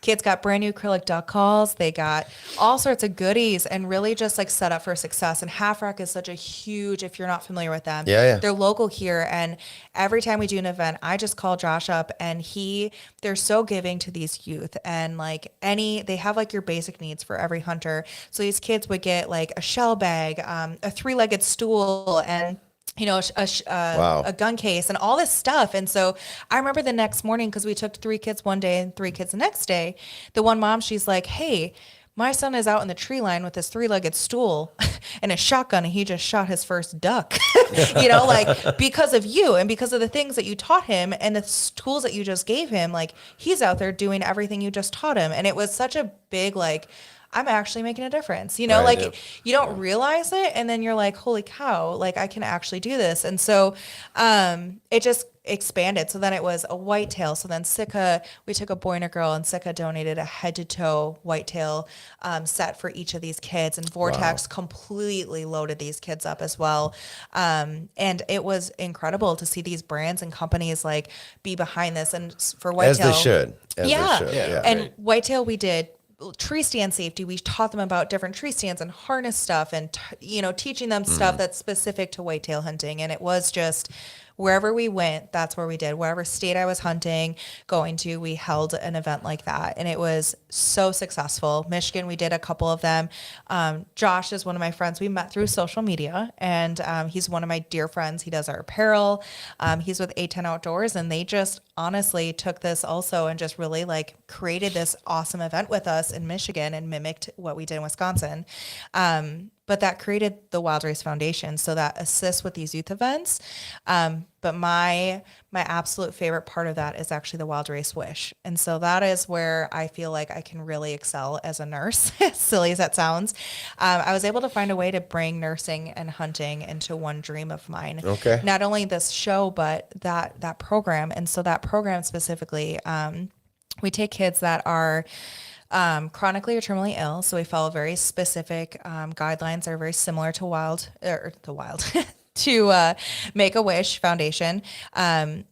Kids got brand new acrylic duck calls. They got all sorts of goodies and really just like set up for success. And Half Rack is such a huge, if you're not familiar with them, they're local here. And every time we do an event, I just call Josh up and they're so giving to these youth and like they have like your basic needs for every hunter. So these kids would get like a shell bag, a 3-legged stool, and a gun case and all this stuff. And so I remember the next morning, because we took 3 kids one day and 3 kids the next day, the one mom, she's like, hey, my son is out in the tree line with his 3-legged stool and a shotgun, and he just shot his first duck, like because of you and because of the things that you taught him and the tools that you just gave him, like he's out there doing everything you just taught him. And it was such a big, like, I'm actually making a difference, you don't realize it. And then you're like, holy cow, like I can actually do this. And so, it just expanded. So then it was a whitetail. So then Sika, we took a boy and a girl, and Sika donated a head to toe whitetail, set for each of these kids, and Vortex completely loaded these kids up as well. And it was incredible to see these brands and companies like be behind this. And for whitetail, as they should. Yeah. And whitetail, we did tree stand safety. We taught them about different tree stands and harness stuff and, teaching them stuff that's specific to whitetail hunting. And it was just wherever we went, that's where we did. Wherever state I was going to, we held an event like that. And it was so successful. Michigan, we did a couple of them. Josh is one of my friends. We met through social media, and he's one of my dear friends. He does our apparel. He's with A10 Outdoors, and they just honestly took this also and just really like created this awesome event with us in Michigan and mimicked what we did in Wisconsin. But that created the Wild Race Foundation, so that assists with these youth events. But my absolute favorite part of that is actually the Wild Race Wish. And so that is where I feel like I can really excel as a nurse, as silly as that sounds. I was able to find a way to bring nursing and hunting into one dream of mine. Okay. Not only this show, but that program. And so that program specifically, we take kids that are chronically or terminally ill. So we follow very specific guidelines that are very similar to to Make-A-Wish Foundation.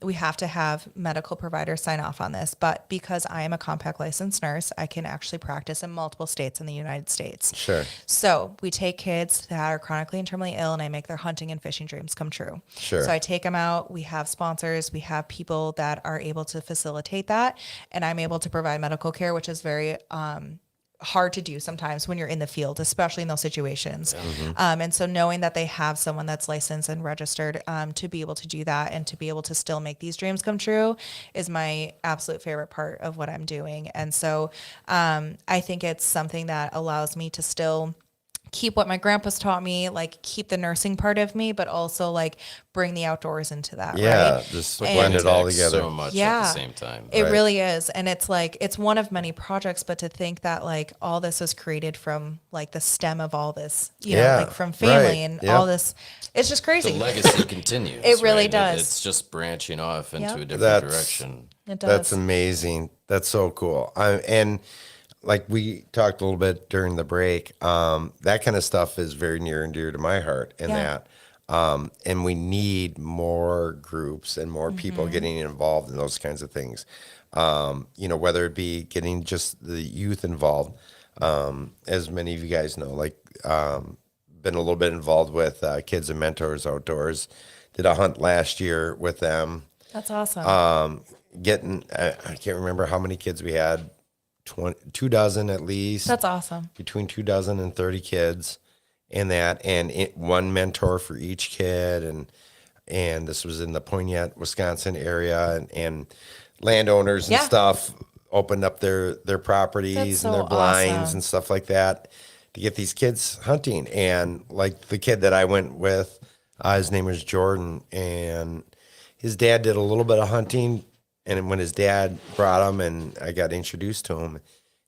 We have to have medical providers sign off on this, but because I am a compact licensed nurse, I can actually practice in multiple states in the United States. Sure. So we take kids that are chronically and terminally ill, and I make their hunting and fishing dreams come true. Sure. So I take them out. We have sponsors. We have people that are able to facilitate that, and I'm able to provide medical care, which is very hard to do sometimes when you're in the field, especially in those situations. And so knowing that they have someone that's licensed and registered to be able to do that and to be able to still make these dreams come true is my absolute favorite part of what I'm doing. And so I think it's something that allows me to still keep what my grandpa's taught me, like keep the nursing part of me, but also like bring the outdoors into that. Yeah, right? just blend it all together. So much at the same time. It really is. And it's like, it's one of many projects, but to think that like all this was created from like the stem of all this, you know, like from family and all this, it's just crazy. The legacy continues. It really right? does. It's just branching off into a different direction. It does. That's amazing. That's so cool. And like we talked a little bit during the break, that kind of stuff is very near and dear to my heart in that. And we need more groups and more people getting involved in those kinds of things. You know, whether it be getting just the youth involved, as many of you guys know, like been a little bit involved with Kids and Mentors Outdoors. Did a hunt last year with them. That's awesome. I can't remember how many kids we had. 2 dozen at least. That's awesome. Between 2 dozen and 30 kids in that, and one mentor for each kid. And this was in the Poignant, Wisconsin area, and landowners and stuff opened up their properties and their blinds and stuff like that to get these kids hunting. And like the kid that I went with, his name was Jordan, and his dad did a little bit of hunting, and when his dad brought him and I got introduced to him,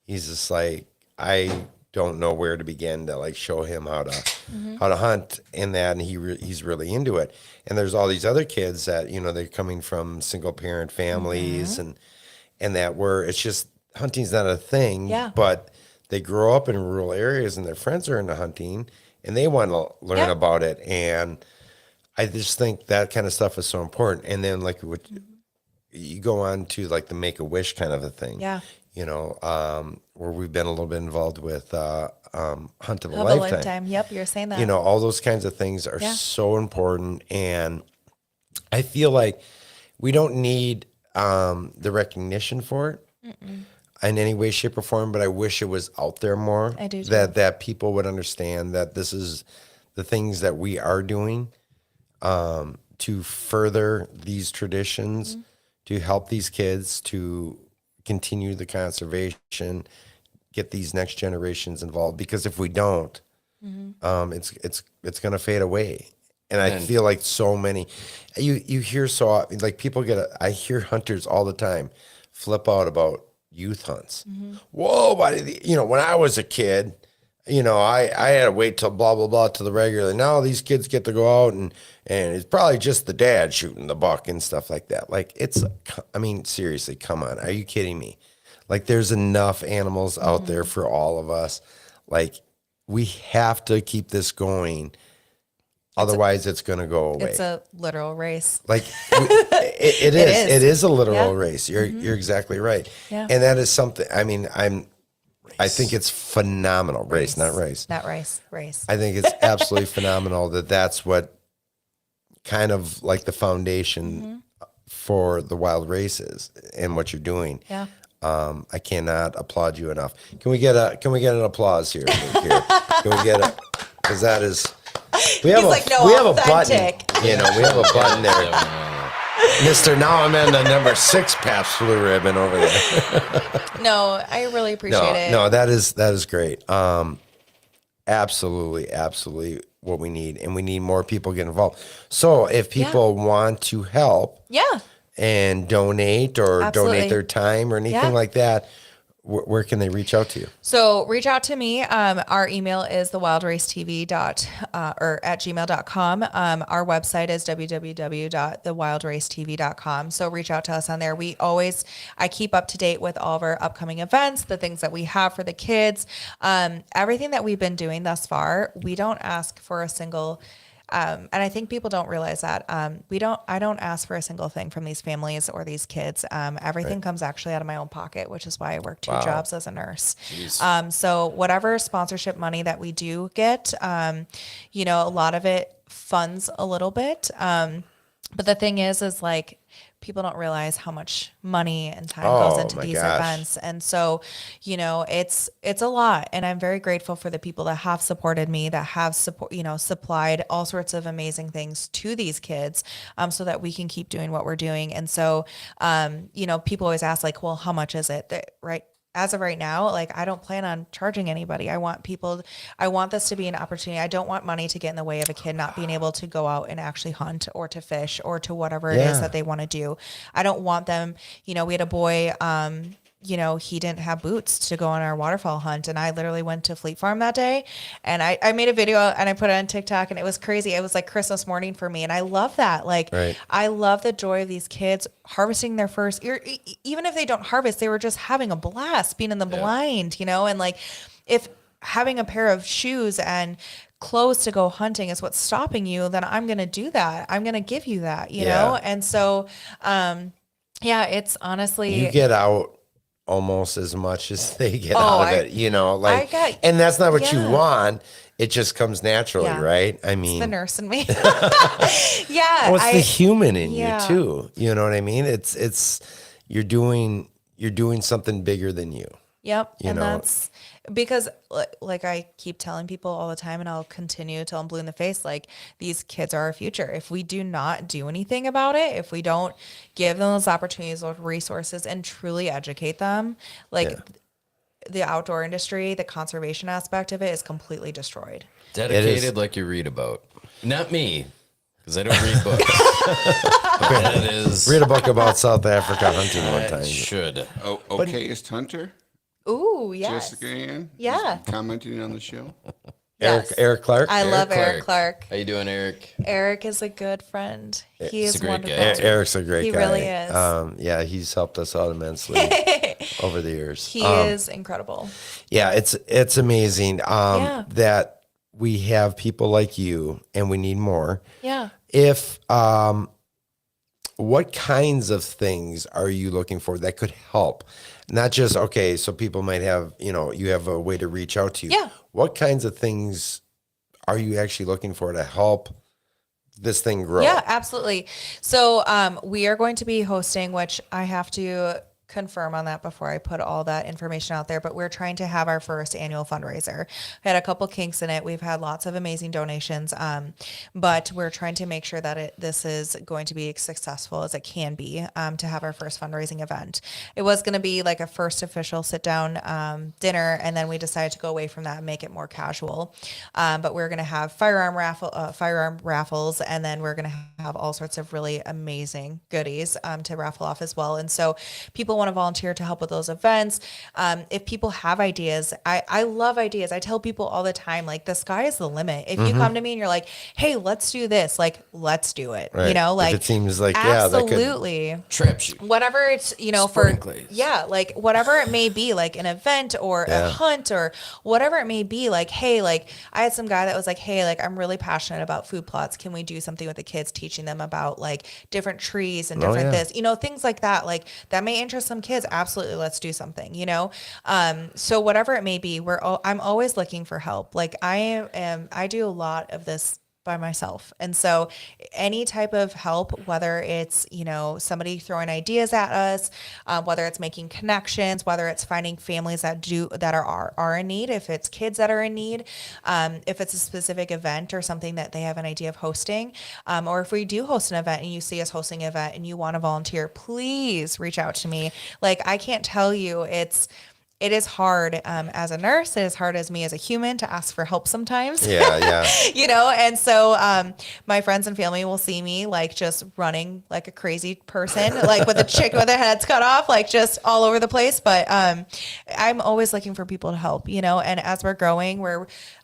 he's just like, I don't know where to begin to like show him how to hunt and that, and he's really into it. And there's all these other kids that, you know, they're coming from single parent families and that where it's just hunting's not a thing, Yeah. but they grow up in rural areas and their friends are into hunting and they want to learn about it. And I just think that kind of stuff is so important. And then like what you go on to like the Make-A-Wish kind of a thing. Yeah. You know, where we've been a little bit involved with Hunt of a Of a Lifetime. lifetime. Yep, you're saying that. You know, all those kinds of things are so important. And I feel like we don't need the recognition for it in any way, shape, or form, but I wish it was out there more. I do too. That people would understand that this is the things that we are doing to further these traditions, to help these kids, to continue the conservation, get these next generations involved. Because if we don't, it's going to fade away. And I feel like so many, you hear like people I hear hunters all the time flip out about youth hunts. Whoa, you know, when I was a kid, you know, I had to wait till blah, blah, blah to the regular. Now these kids get to go out and it's probably just the dad shooting the buck and stuff like that. Like I mean, seriously, come on. Are you kidding me? Like there's enough animals out there for all of us. Like we have to keep this going. Otherwise it's going to go away. It's a literal race. Like it is. is. It is a literal race. You're exactly right. Yeah. And that is something, I mean, I think it's phenomenal. Race, not race. Not race. Race. I think it's absolutely phenomenal that's what kind of like the foundation for the wild races and what you're doing. Yeah. I cannot applaud you enough. Can we get an applause here? Can we get it? Because that is, we have we have a button. You know, we have a button there. Mister, now I'm in the number 6 Pabst Blue Ribbon over there. No, I really appreciate it. No, that is great. Absolutely what we need. And we need more people get involved. So if people want to help and donate or Absolutely. donate their time or anything like that, where can they reach out to you? So reach out to me. Our email is thewildracetv or at gmail.com. Our website is www.thewildracetv.com. So reach out to us on there. I keep up to date with all of our upcoming events, the things that we have for the kids, everything that we've been doing thus far. We don't ask for a single and I think people don't realize that I don't ask for a single thing from these families or these kids. Everything comes actually out of my own pocket, which is why I work 2 jobs as a nurse. So whatever sponsorship money that we do get, you know, a lot of it funds a little bit. But the thing is like, people don't realize how much money and time goes into these events. And so, you know, it's a lot. And I'm very grateful for the people that have supported me, that have supplied all sorts of amazing things to these kids, so that we can keep doing what we're doing. And so, you know, people always ask like, well, how much is it? Right. As of right now, like I don't plan on charging anybody. I want this to be an opportunity. I don't want money to get in the way of a kid not being able to go out and actually hunt or to fish or to whatever it is that they want to do. I don't want them, you know, we had a boy, you know, he didn't have boots to go on our waterfowl hunt. And I literally went to Fleet Farm that day and I made a video and I put it on TikTok and it was crazy. It was like Christmas morning for me. And I love that. Like, I love the joy of these kids harvesting their first, even if they don't harvest, they were just having a blast being in the blind, you know, and like if having a pair of shoes and clothes to go hunting is what's stopping you, then I'm going to do that. I'm going to give you that, you know? And so, it's honestly, you get out almost as much as they get out of it, you know, like, and that's not what you want. It just comes naturally, right? I mean, it's the nurse in me. Well, it's the human in you too. You know what I mean? It's you're doing something bigger than you. Yep. You know? That's because like I keep telling people all the time and I'll continue till I'm blue in the face, like these kids are our future. If we do not do anything about it, if we don't give them those opportunities, those resources and truly educate them, like the outdoor industry, the conservation aspect of it is completely destroyed. Dedicated like you read about. Not me. because I don't read books. But that is Read a book about South Africa hunting one I time. should. Oh, okayest hunter? Ooh, yes. Jessica Ann? Yeah. Commenting on the show? Yes. Eric Clark. I love Eric Clark. How you doing, Eric? Eric is a good friend. He He's is a great wonderful. guy. Eric's a great He guy. really is. Yeah, he's helped us out immensely over the years. He is incredible. Yeah, it's amazing Yeah. that we have people like you, and we need more. Yeah. If what kinds of things are you looking for that could help? Not just okay, so people might have, you have a way to reach out to you. Yeah. What kinds of things are you actually looking for to help this thing grow? Yeah, absolutely. So we are going to be hosting, which I have to confirm on that before I put all that information out there, but we're trying to have our first annual fundraiser. We had a couple kinks in it. We've had lots of amazing donations, but we're trying to make sure that this is going to be as successful as it can be to have our first fundraising event. It was going to be like a first official sit down dinner, and then we decided to go away from that and make it more casual. But we're going to have firearm raffles, and then we're going to have all sorts of really amazing goodies to raffle off as well. And so people want to volunteer to help with those events. If people have ideas, I love ideas. I tell people all the time, like the sky is the limit. If you come to me and you're like, hey, let's do this, like, let's do it. Right. Like If it seems like, absolutely. Trap shoot. Whatever it's, Sprinklers. like whatever it may be, like an event or a hunt or whatever it may be, like, hey, like I had some guy that was like, hey, like I'm really passionate about food plots. Can we do something with the kids, teaching them about like different trees and different things like that, like that may interest some kids. Absolutely. Let's do something, so whatever it may be, I'm always looking for help. Like I do a lot of this by myself. And so any type of help, whether it's, somebody throwing ideas at us, whether it's making connections, whether it's finding families that are in need, if it's kids that are in need, if it's a specific event or something that they have an idea of hosting, or if we do host an event and you see us hosting an event and you want to volunteer, please reach out to me. Like, I can't tell you, it is hard as a nurse. It is hard as me as a human to ask for help sometimes. Yeah. And so my friends and family will see me like just running like a crazy person, like with a chick with their heads cut off, like just all over the place. But I'm always looking for people to help, and as we're growing,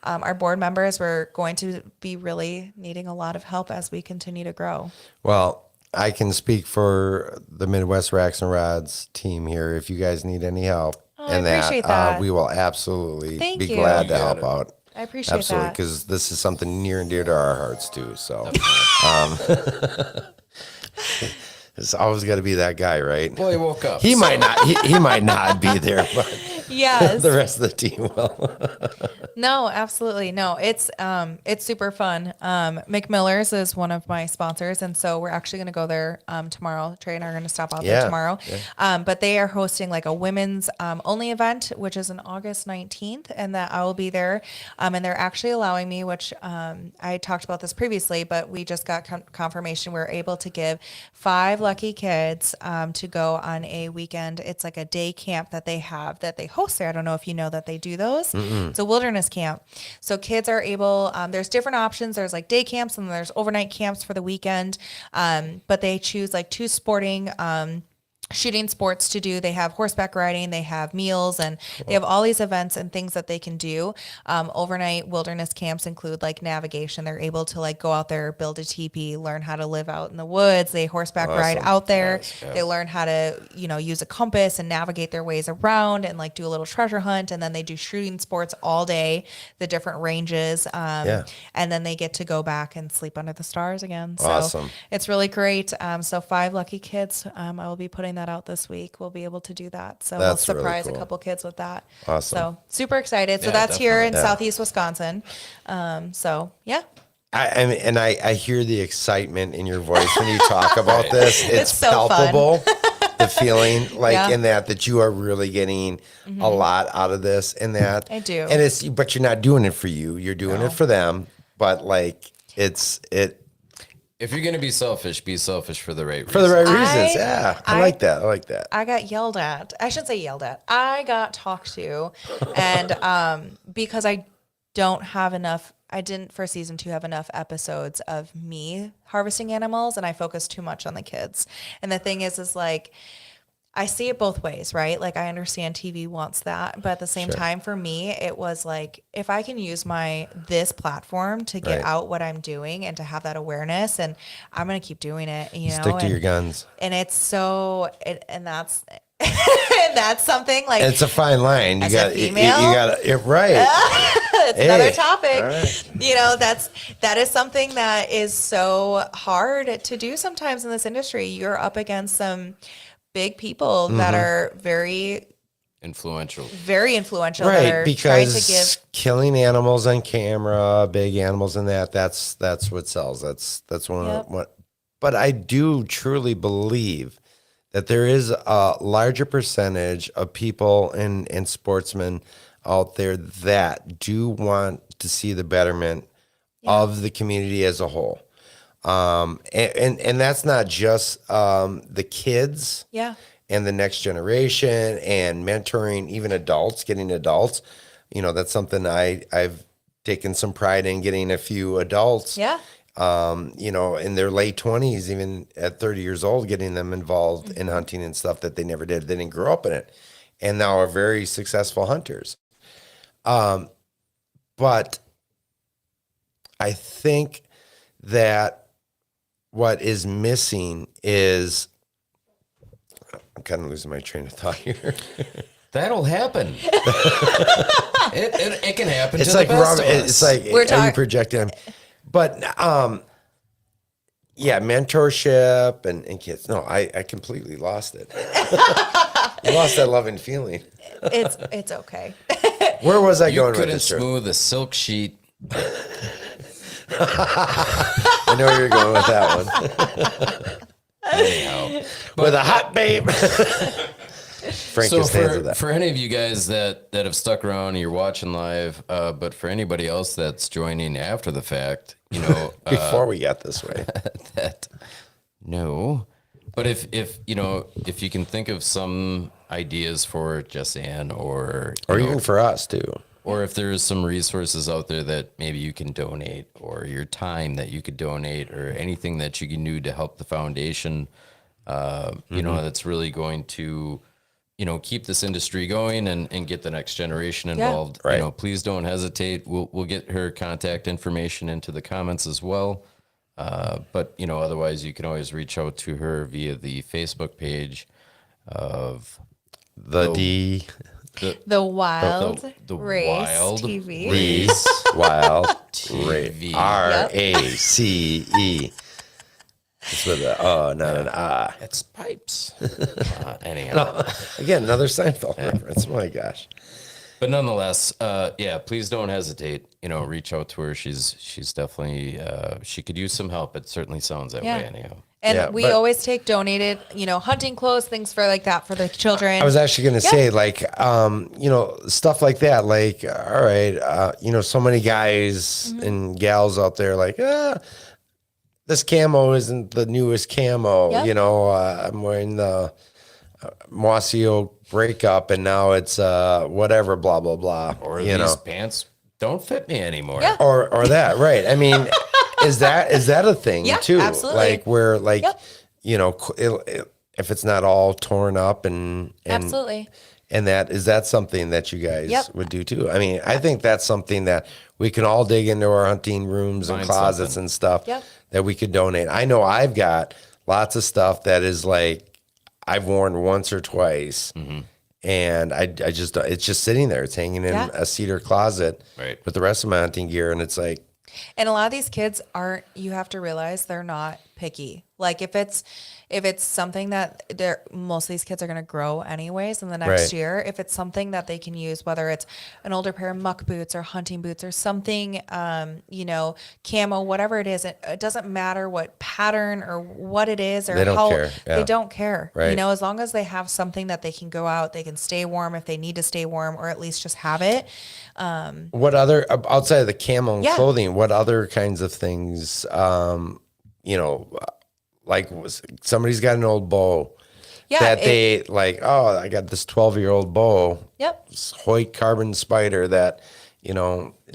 our board members, we're going to be really needing a lot of help as we continue to grow. Well, I can speak for the Midwest Racks and Rods team here. If you guys need any help, I appreciate that. We will absolutely Thank be you. glad to help out. I appreciate Absolutely, that. because this is something near and dear to our hearts too. So, it's always got to be that guy, right? Well, he woke up. He might not. He might not be there, but Yes. the rest of the team will. No, absolutely. No, it's super fun. McMiller's is one of my sponsors, and so we're actually going to go there tomorrow. Trey and I are going to stop out there tomorrow. Yeah. But they are hosting like a women's only event, which is on August 19th, and that I will be there. And they're actually allowing me, which I talked about this previously, but we just got confirmation we're able to give 5 lucky kids to go on a weekend. It's like a day camp that they have that they host there. I don't know if you know that they do those. It's a wilderness camp. So kids are able, there's different options. There's like day camps and there's overnight camps for the weekend. But they choose like 2 sporting, shooting sports to do. They have horseback riding, they have meals, and they have all these events and things that they can do. Overnight wilderness camps include like navigation. They're able to like go out there, build a teepee, learn how to live out in the woods. They horseback ride out there. Nice, yeah. They learn how to, use a compass and navigate their ways around and like do a little treasure hunt. And then they do shooting sports all day, the different ranges. And then they get to go back and sleep under the stars again. So Awesome. it's really great. So 5 lucky kids, I will be putting that out this week. We'll be able to do that. So That's we'll really surprise cool. a couple kids with that. Awesome. So super excited. So Yeah, that's here in definitely. Southeast Wisconsin. So yeah. I mean, I hear the excitement in your voice when you talk about this. It's so fun. palpable. The feeling like Yeah. in that you are really getting a lot out of this and that. I do. And but you're not doing it for you. You're doing it for them. But like If you're gonna be selfish for the right reason. for the right reasons. Yeah. I I- like that. I like that. I got yelled at. I shouldn't say yelled at. I got talked to, and because I don't have enough I didn't for season 2 have enough episodes of me harvesting animals, and I focused too much on the kids. And the thing is like, I see it both ways, right? Like I understand TV wants that, but at the same time for me, it was like, if I can use this platform to get out what I'm doing and to have that awareness, and I'm going to keep doing it, Stick to your guns. And it's and that's, that's something like, It's a fine line. You as got a female? you got it right. it's another Hey, topic. all right. That is something that is so hard to do sometimes in this industry. You're up against some big people that are very Influential. that Right, are trying to because give. killing animals on camera, big animals and that's what sells. That's one Yep. of what. But I do truly believe that there is a larger percentage of people and sportsmen out there that do want to see the betterment of the community as a whole. And that's not just the kids Yeah. and the next generation and mentoring even adults, getting adults. That's something I've taken some pride in, getting a few adults. Yeah. In their late 20s, even at 30 years old, getting them involved in hunting and stuff that they never did. They didn't grow up in it, and now are very successful hunters. But I think that what is missing is, I'm kind of losing my train of thought here. That'll happen. it can happen. It's to like the best Robert, of us. it's like, We're are you talking- projecting? But mentorship and kids. No, I completely lost it. You lost that loving feeling. It's okay. Where was I You going with couldn't this? Drew? smooth a silk sheet. I know where you're going with that one. Anyhow. With a hot babe. Frank So just answered that. for any of you guys that have stuck around and you're watching live, but for anybody else that's joining after the fact, Before we got this way. that no. But if you can think of some ideas for Jess Ann or Even for us, too. or if there's some resources out there that maybe you can donate, or your time that you could donate, or anything that you can do to help the foundation, that's really going to, keep this industry going and get the next generation involved. Right. Please don't hesitate. We'll get her contact information into the comments as well. But otherwise you can always reach out to her via the Facebook page of The The Wild the Race Wild TV. Race Wild TV. RACE. It's with a not an ah. It's pipes. Anyhow. Again, another Seinfeld reference. My gosh. But nonetheless, please don't hesitate. Reach out to her. She's definitely she could use some help. It certainly sounds that way anyhow. And Yeah, we but- always take donated, hunting clothes, things for like that for the children. I was actually going to say, like, stuff like that. Like, all right, so many guys and gals out there, like, this camo isn't the newest camo. Yep. I'm wearing the Mossy Oak breakup, and now it's whatever, blah blah blah. Or these pants don't fit me anymore. Yeah. or that, right? I mean, is that a thing Yeah, too? absolutely. Like where, like, Yep. if it's not all torn up and Absolutely. And is that something that you guys Yep. would do too? I mean, I think that's something that we can all dig into our hunting rooms and Find closets something. and stuff Yep. that we could donate. I know I've got lots of stuff that is like I've worn once or twice, and I just it's just sitting there. It's hanging in Yeah. a cedar closet Right. with the rest of my hunting gear, and it's like, And a lot of these kids you have to realize they're not picky. Like if it's something that most of these kids are going to grow anyways in the next Right. year, if it's something that they can use, whether it's an older pair of muck boots or hunting boots or something, camo, whatever it is, it doesn't matter what pattern or what it is or They don't how care. Yeah. they don't care. Right. As long as they have something that they can go out, they can stay warm if they need to stay warm, or at least just have it. what other outside of the camo and Yeah. clothing? What other kinds of things? Like somebody's got an old bow Yeah. that they like. Oh, I got this 12-year-old bow. Yep. Hoyt carbon spider that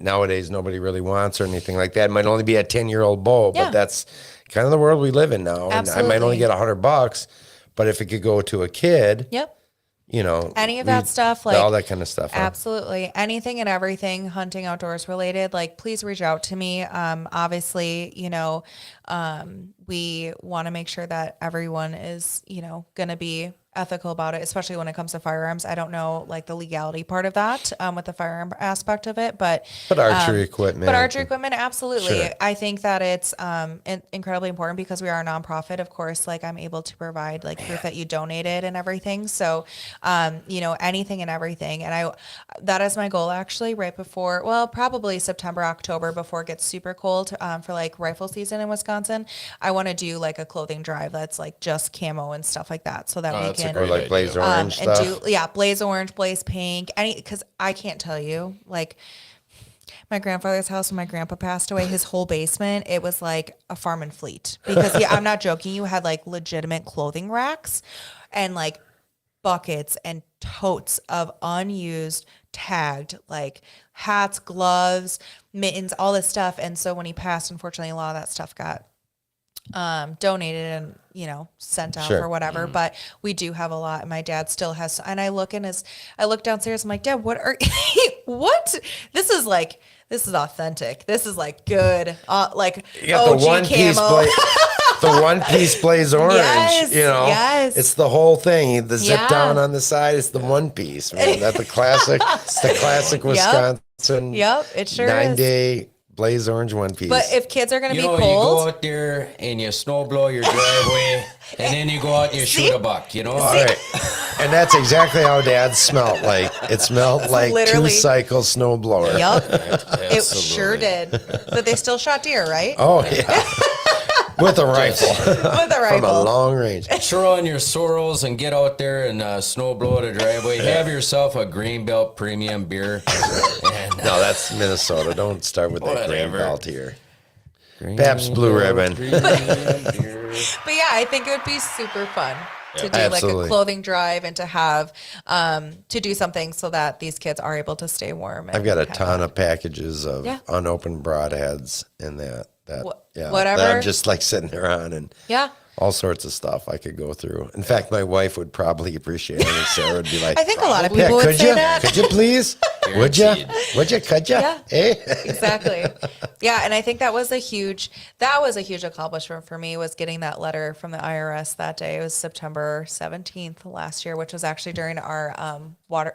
nowadays nobody really wants or anything like that. It might only be a 10-year-old bow, Yeah. but that's kind of the world we live in now. And I might only Absolutely. get $100, but if it could go to a kid, Yep. Any of we- that stuff, like all that kind of stuff. Huh? absolutely anything and everything hunting outdoors related, like please reach out to me. Obviously, we want to make sure that everyone is, going to be ethical about it, especially when it comes to firearms. I don't know like the legality part of that with the firearm aspect of it, but archery equipment. But archery equipment, absolutely. Sure. I think that it's incredibly important because we are a nonprofit. Of course, like I'm able to provide like proof that you donated and everything. So, anything and everything. And that is my goal actually right before, well, probably September, October before it gets super cold for like rifle season in Wisconsin. I want to do like a clothing drive that's like just camo and stuff like that so that we that's a can great Or like blaze orange and stuff. blaze orange, blaze pink, because I can't tell you, like my grandfather's house when my grandpa passed away, his whole basement, it was like a farm and fleet because I'm not joking. You had like legitimate clothing racks and like buckets and totes of unused, tagged like hats, gloves, mittens, all this stuff. And so when he passed, unfortunately, a lot of that stuff got donated and sent out Sure. for whatever, but we do have a lot. And my dad still has, and I look downstairs, I'm like, Dad, what are what this is authentic, this is like good, like You got OG the one piece camo. the one piece blaze orange. Yes, yes. It's the whole thing. The zip Yeah. down on the side. It's the one piece. Man. That's the classic. It's the classic Wisconsin. Yep, it sure is. 9-day blaze orange one piece. But if kids are going to be You go cold, out there and you snow blow your driveway, and then you go out and you shoot a buck, all right. And that's exactly how Dad smelled like. It smelled like Literally. 2-cycle snow blower. yep, it Absolutely. sure did. But they still shot deer, right? Oh yeah. With a rifle. With a From a rifle. long range. Throw on your sorrels and get out there and snow blow the driveway. Have yourself a Greenbelt premium beer. And, No, that's Minnesota. Don't start with that green Whatever. belt here. Pabst Blue Ribbon. Premium beer. But yeah, I think it would be super fun to do Absolutely. like a clothing drive and to have to do something so that these kids are able to stay warm. And I've got a have ton that. of packages of Yeah. unopened broadheads in that. Whatever. That I'm just like sitting there on and Yeah. all sorts of stuff I could go through. In fact, my wife would probably appreciate it. And Sarah would be like, I think a lot of yeah, people would could say you? that. Could you please? Would you? Guaranteed. Would you? Could you? Yeah. Eh? Exactly. Yeah, and I think that was a huge accomplishment for me, was getting that letter from the IRS that day. It was September 17th last year, which was actually during our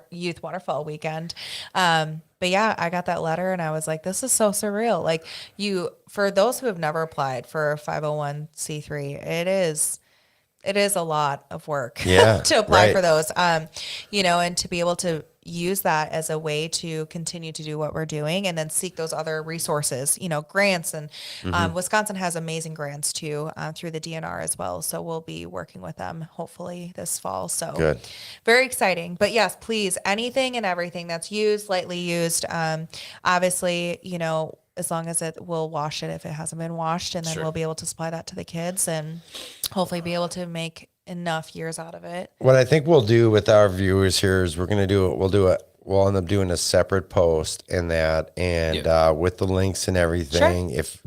youth waterfall weekend. But yeah, I got that letter and I was like, this is so surreal. Like for those who have never applied for a 501c3, it is a lot of work Yeah, to apply right. for those. And to be able to use that as a way to continue to do what we're doing and then seek those other resources, grants. And Mm-hmm. Wisconsin has amazing grants too, through the DNR as well. So we'll be working with them hopefully this fall. So Good. very exciting. But yes, please, anything and everything that's used, lightly used, obviously, as long as we'll wash it if it hasn't been washed, and then Sure. we'll be able to supply that to the kids and hopefully be able to make enough years out of it. What I think we'll do with our viewers here is we'll end up doing a separate post in that and with the links and everything. Sure. If,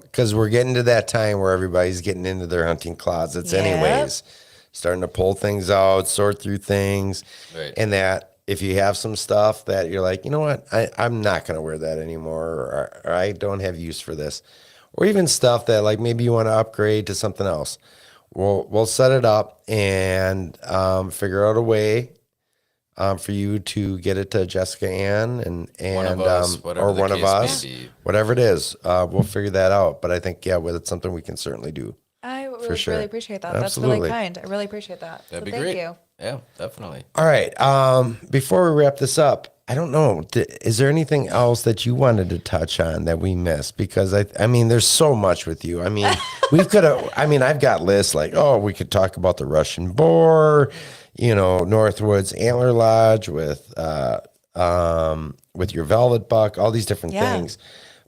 because we're getting to that time where everybody's getting into their hunting closets Yep. anyways, starting to pull things out, sort through things. Right. And that if you have some stuff that you're like, you know what, I'm not going to wear that anymore, or I don't have use for this, or even stuff that like maybe you want to upgrade to something else. We'll set it up and figure out a way for you to get it to Jessica Ann and One of us, whatever or the one of case may us, be. whatever it is. We'll figure that out. But I think it's something we can certainly do. I sure. really appreciate that. Absolutely. That's really kind. I really appreciate that. That'd be Thank great. you. Yeah, definitely. All right. Before we wrap this up, I don't know. Is there anything else that you wanted to touch on that we missed? Because I mean, there's so much with you. I mean, I've got lists like, we could talk about the Russian boar, Northwoods Antler Lodge with your velvet buck, all these different Yeah. things.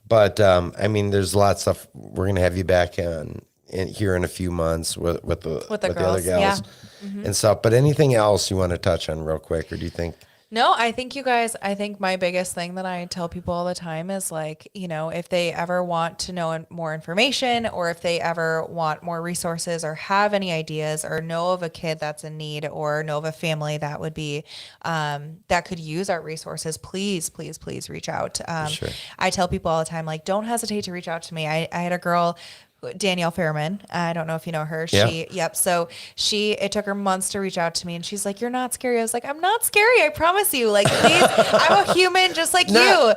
But there's a lot of stuff. We're gonna have you back here in a few months with the other girls, yeah. gals and stuff. But anything else you want to touch on real quick, or do you think? No, I think you guys, I think my biggest thing that I tell people all the time is like, if they ever want to know more information or if they ever want more resources or have any ideas or know of a kid that's in need or know of a family that would be, that could use our resources, please, please, please reach out. Sure. I tell people all the time, like, don't hesitate to reach out to me. I had a girl, Danielle Fairman. I don't know if you know her. Yeah. So it took her months to reach out to me and she's like, "You're not scary." I was like, "I'm not scary. I promise you. Like, please, I'm a human just like you."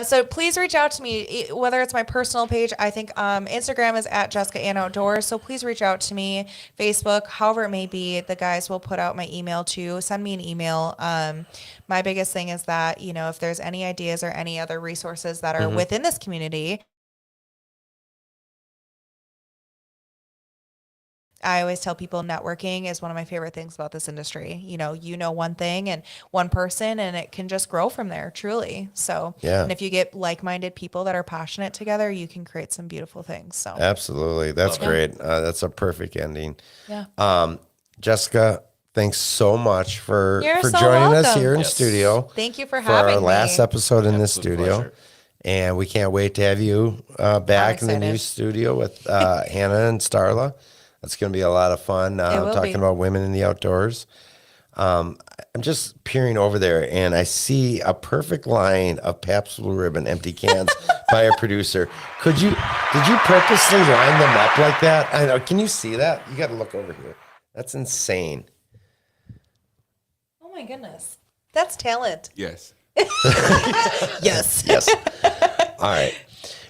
So please reach out to me, whether it's my personal page. I think Instagram is at Jessica Ann Outdoors. So please reach out to me, Facebook, however it may be. The guys will put out my email too. Send me an email. My biggest thing is that, if there's any ideas or any other resources that are within this community, I always tell people networking is one of my favorite things about this industry. One thing and one person and it can just grow from there, truly. So, Yeah. And if you get like-minded people that are passionate together, you can create some beautiful things. So, Absolutely. That's great. That's a perfect ending. yeah. Jessica, thanks so much for You're so joining us welcome. here in Yes. studio. Thank you for For having our me. last episode in this Absolute studio. pleasure. And we can't wait to have you back in the new excited. studio with Hannah and Starla. That's going to be a lot of fun will talking be. about women in the outdoors. I'm just peering over there and I see a perfect line of Pabst Blue Ribbon empty cans by a producer. Did you purposely line them up like that? I know. Can you see that? You got to look over here. That's insane. Oh my goodness. That's talent. Yes. Yes. Yes. All right.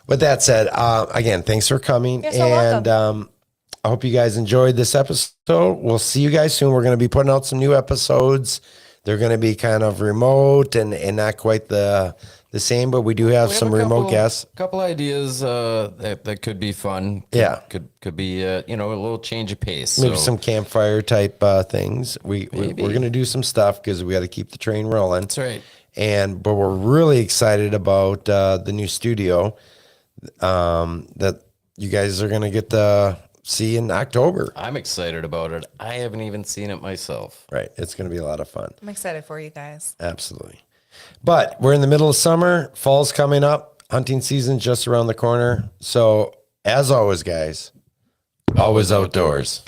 With that said, again, thanks for coming. You're so and welcome. I hope you guys enjoyed this episode. We'll see you guys soon. We're going to be putting out some new episodes. They're going to be kind of remote and not quite the same, but we do have We some a remote guests. couple ideas that could be fun. Could be a little change of pace. Maybe So some campfire type things. We're going to do some stuff because we got to keep the train rolling. that's right. But we're really excited about the new studio that you guys are going to get to see in October. I'm excited about it. I haven't even seen it myself. Right. It's going to be a lot of fun. I'm excited for you guys. Absolutely. But we're in the middle of summer. Fall's coming up. Hunting season just around the corner. So as always, guys, always outdoors.